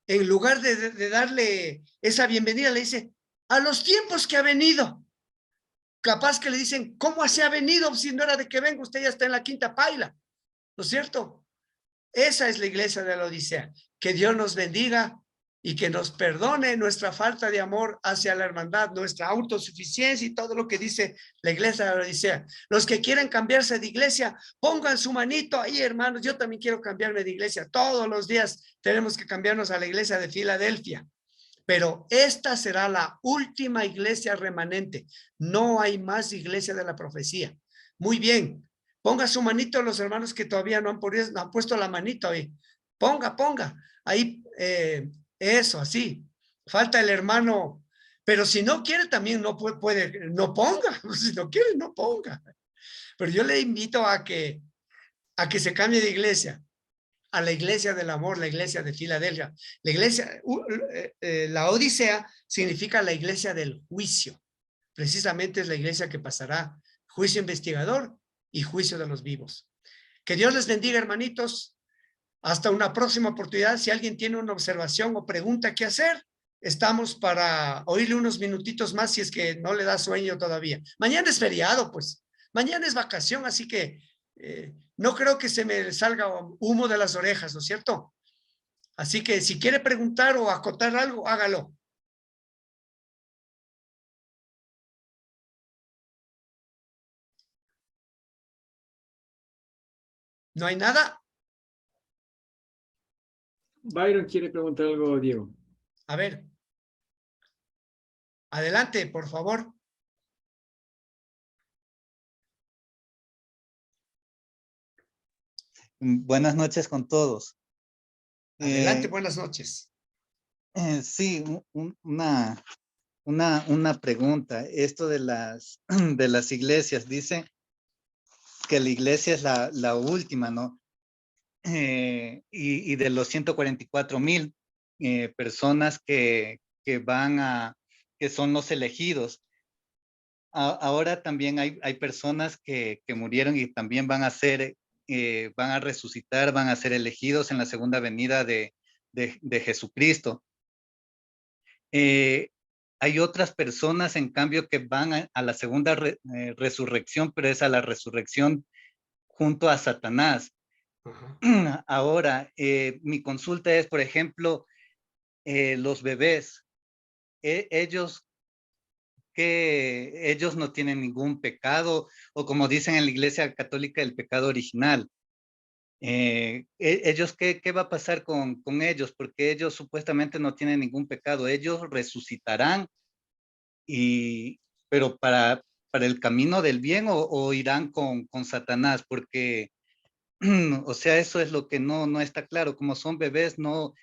En lugar de darle esa bienvenida, le dice, a los tiempos que ha venido. Capaz que le dicen, ¿cómo se ha venido? Si no era de que venga, usted ya está en la quinta paila. ¿No es cierto? Esa es la iglesia de la Odisea. Que Dios nos bendiga y que nos perdone nuestra falta de amor hacia la hermandad, nuestra autosuficiencia y todo lo que dice la iglesia de la Odisea. Los que quieren cambiarse de iglesia, pongan su manito ahí, hermanos. Yo también quiero cambiarme de iglesia. Todos los días tenemos que cambiarnos a la iglesia de Filadelfia. Pero esta será la última iglesia remanente. No hay más iglesia de la profecía. Muy bien. Ponga su manito los hermanos que todavía no han puesto la manito ahí. Ponga. Ahí, eso, así. Falta el hermano. Pero si no quiere, también no puede, no ponga. Si no quiere, no ponga. Pero yo le invito a que se cambie de iglesia. A la iglesia del amor, la iglesia de Filadelfia. La iglesia, la Odisea significa la iglesia del juicio. Precisamente es la iglesia que pasará juicio investigador y juicio de los vivos. Que Dios les bendiga, hermanitos. Hasta una próxima oportunidad. Si alguien tiene una observación o pregunta que hacer, estamos para oírle unos minutitos más si es que no le da sueño todavía. Mañana es feriado, pues. Mañana es vacación, así que no creo que se me salga humo de las orejas, ¿no es cierto? Así que si quiere preguntar o acotar algo, hágalo. ¿No hay nada? Byron quiere preguntar algo, Diego. A ver. Adelante, por favor. Buenas noches con todos. Adelante, buenas noches. Sí, una pregunta. Esto de las iglesias, dice que la iglesia es la última, ¿no? y de los 144,000 personas que son los elegidos. Ahora también hay personas que murieron y también van a resucitar, van a ser elegidos en la segunda venida de Jesucristo. Hay otras personas, en cambio, que van a la segunda resurrección, pero es a la resurrección junto a Satanás. Ajá. Ahora, mi consulta es, por ejemplo, los bebés, ellos no tienen ningún pecado, o como dicen en la Iglesia Católica, el pecado original. Ellos, ¿qué va a pasar con ellos? Porque ellos supuestamente no tienen ningún pecado. Ellos resucitarán, pero para el camino del bien, o irán con Satanás, porque o sea, eso es lo que no está claro. Como son bebés,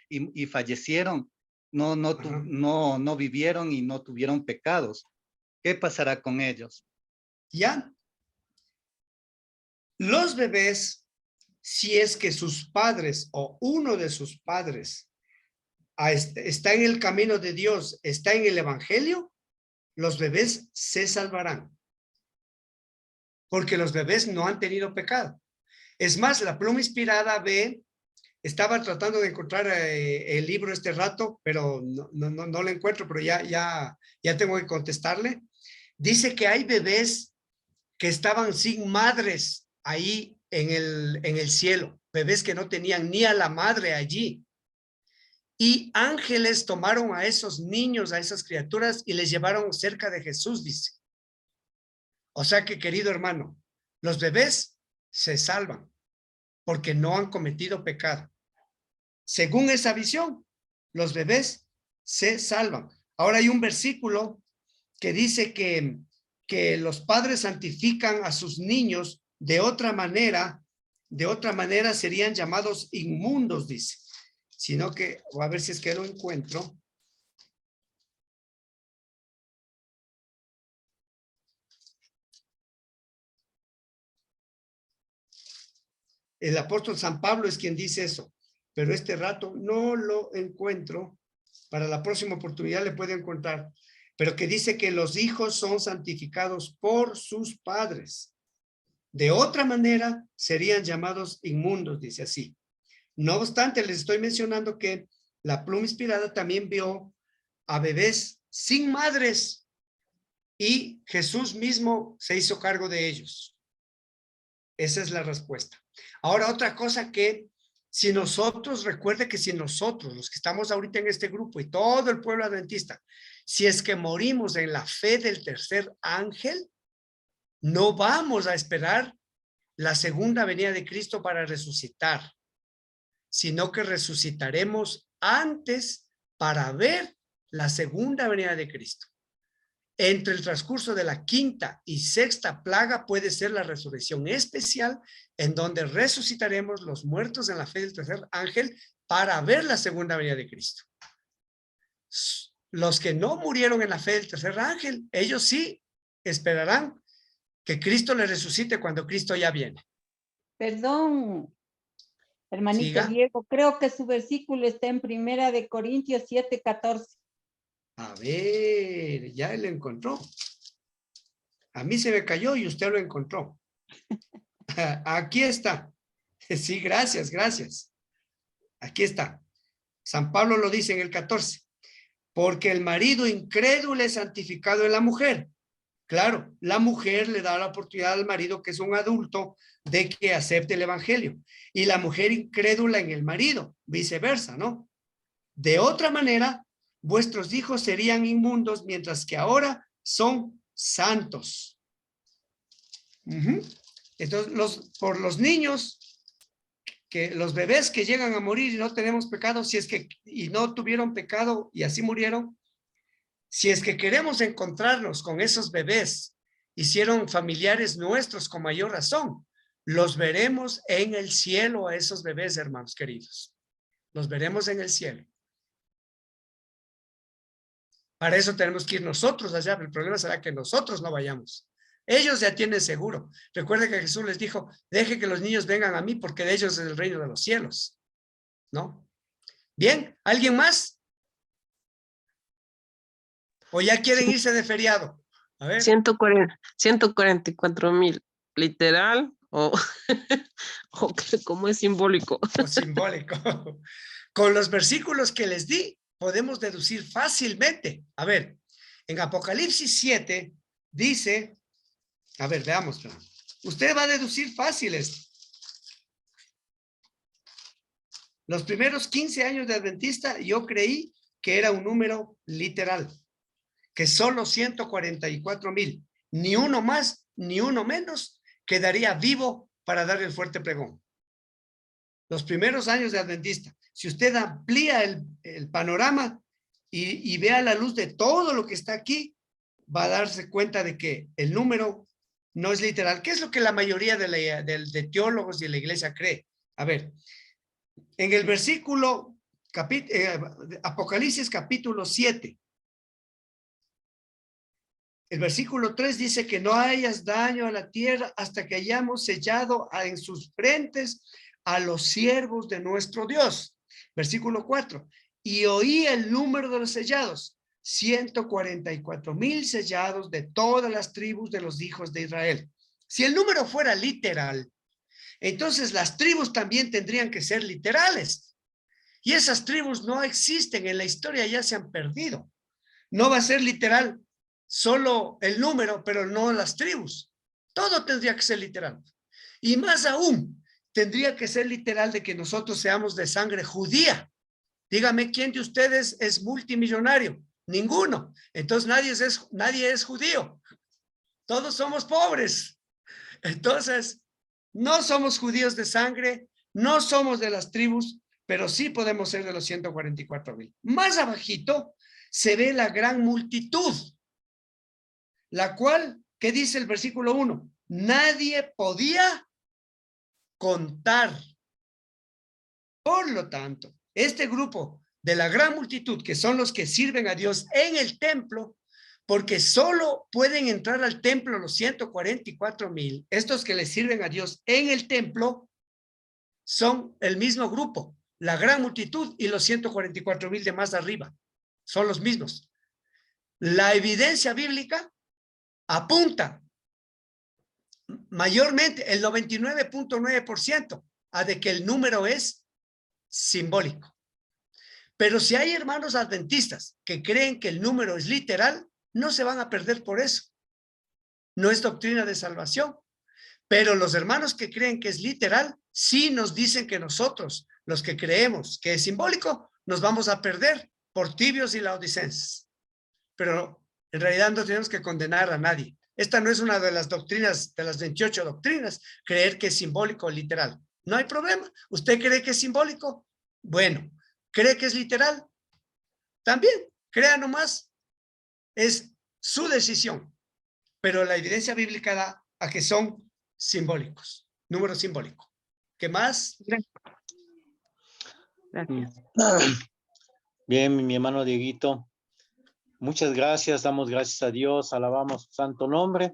y fallecieron, no vivieron y no tuvieron pecados. ¿Qué pasará con ellos? Ya. Los bebés, si es que sus padres o uno de sus padres está en el camino de Dios, está en el evangelio, los bebés se salvarán. Porque los bebés no han tenido pecado. Es más, la pluma inspirada estaba tratando de encontrar el libro este rato, pero no lo encuentro, pero ya tengo que contestarle. Dice que hay bebés que estaban sin madres ahí en el cielo, bebés que no tenían ni a la madre allí. Y ángeles tomaron a esos niños, a esas criaturas, y les llevaron cerca de Jesús, dice. O sea que, querido hermano, los bebés se salvan porque no han cometido pecado. Según esa visión, los bebés se salvan. Ahora hay un versículo que dice que los padres santifican a sus niños de otra manera serían llamados inmundos, dice. Sino que, a ver si es que lo encuentro. El apóstol San Pablo es quien dice eso, pero este rato no lo encuentro. Para la próxima oportunidad le puedo encontrar, pero que dice que los hijos son santificados por sus padres. De otra manera serían llamados inmundos, dice así. No obstante, les estoy mencionando que la pluma inspirada también vio a bebés sin madres y Jesús mismo se hizo cargo de ellos. Esa es la respuesta. Ahora, otra cosa que recuerde que si nosotros, los que estamos ahorita en este grupo y todo el pueblo adventista, si es que morimos en la fe del tercer ángel, no vamos a esperar la segunda venida de Cristo para resucitar, sino que resucitaremos antes para ver la segunda venida de Cristo. Entre el transcurso de la quinta y sexta plaga puede ser la resurrección especial, en donde resucitaremos los muertos en la fe del tercer ángel para ver la segunda venida de Cristo. Los que no murieron en la fe del tercer ángel, ellos sí esperarán que Cristo les resucite cuando Cristo ya viene. Perdón, hermanito Siga. Diego, creo que su versículo está en 1 Corintios 7:14. A ver, ya él lo encontró. A mí se me cayó y usted lo encontró. Aquí está. Sí, gracias. Aquí está. San Pablo lo dice en el 14. Porque el marido incrédulo es santificado en la mujer. Claro, la mujer le da la oportunidad al marido, que es un adulto, de que acepte el evangelio. Y la mujer incrédula en el marido, viceversa, ¿no? De otra manera, vuestros hijos serían inmundos, mientras que ahora son santos. Entonces, por los niños, que los bebés que llegan a morir y no tenemos pecado, y no tuvieron pecado y así murieron, si es que queremos encontrarnos con esos bebés, hicieron familiares nuestros con mayor razón, los veremos en el cielo a esos bebés, hermanos queridos. Los veremos en el cielo. Para eso tenemos que ir nosotros allá. El problema será que nosotros no vayamos. Ellos ya tienen seguro. Recuerden que Jesús les dijo, deje que los niños vengan a mí porque de ellos es el reino de los cielos. ¿No? Bien, ¿alguien más? ¿O ya quieren irse de feriado? A ver. 144,000, literal o, o como es simbólico. O simbólico. Con los versículos que les di, podemos deducir fácilmente. A ver, en Apocalipsis 7 dice, a ver, veamos. Usted va a deducir fácil esto. Los primeros 15 años de Adventista, yo creí que era un número literal, que solo 144,000, ni uno más, ni uno menos, quedaría vivo para dar el fuerte pregón. Los primeros años de Adventista. Si usted amplía el panorama y ve a la luz de todo lo que está aquí, va a darse cuenta de que el número no es literal. ¿Qué es lo que la mayoría de teólogos y de la iglesia cree? A ver, en el versículo, Apocalipsis capítulo 7, el versículo 3 dice que no hayas daño a la tierra hasta que hayamos sellado en sus frentes a los siervos de nuestro Dios. Versículo 4, y oí el número de los sellados, 144,000 sellados de todas las tribus de los hijos de Israel. Si el número fuera literal, entonces las tribus también tendrían que ser literales. Y esas tribus no existen en la historia, ya se han perdido. No va a ser literal solo el número, pero no las tribus. Todo tendría que ser literal. Y más aún, tendría que ser literal de que nosotros seamos de sangre judía. Dígame, ¿quién de ustedes es multimillonario? Ninguno. Entonces nadie es judío. Todos somos pobres. Entonces, no somos judíos de sangre, no somos de las tribus, pero sí podemos ser de los 144,000. Más abajito se ve la gran multitud, la cual, ¿qué dice el versículo 1? Nadie podía contar. Por lo tanto, este grupo de la gran multitud, que son los que sirven a Dios en el templo, porque solo pueden entrar al templo los 144,000, estos que le sirven a Dios en el templo, son el mismo grupo, la gran multitud y los 144,000 de más arriba, son los mismos. La evidencia bíblica apunta mayormente el 99.9% a de que el número es simbólico. Pero si hay hermanos adventistas que creen que el número es literal, no se van a perder por eso. No es doctrina de salvación. Pero los hermanos que creen que es literal, sí nos dicen que nosotros, los que creemos que es simbólico, nos vamos a perder por tibios y laodicenses. Pero en realidad no tenemos que condenar a nadie. Esta no es una de las doctrinas, de las 28 doctrinas, creer que es simbólico o literal. No hay problema. ¿Usted cree que es simbólico? Bueno. ¿Cree que es literal? También, crea nomás. Es su decisión. Pero la evidencia bíblica da a que son simbólicos. Número simbólico. ¿Qué más? Gracias. Bien, mi hermano Dieguito. Muchas gracias, damos gracias a Dios, alabamos su santo nombre.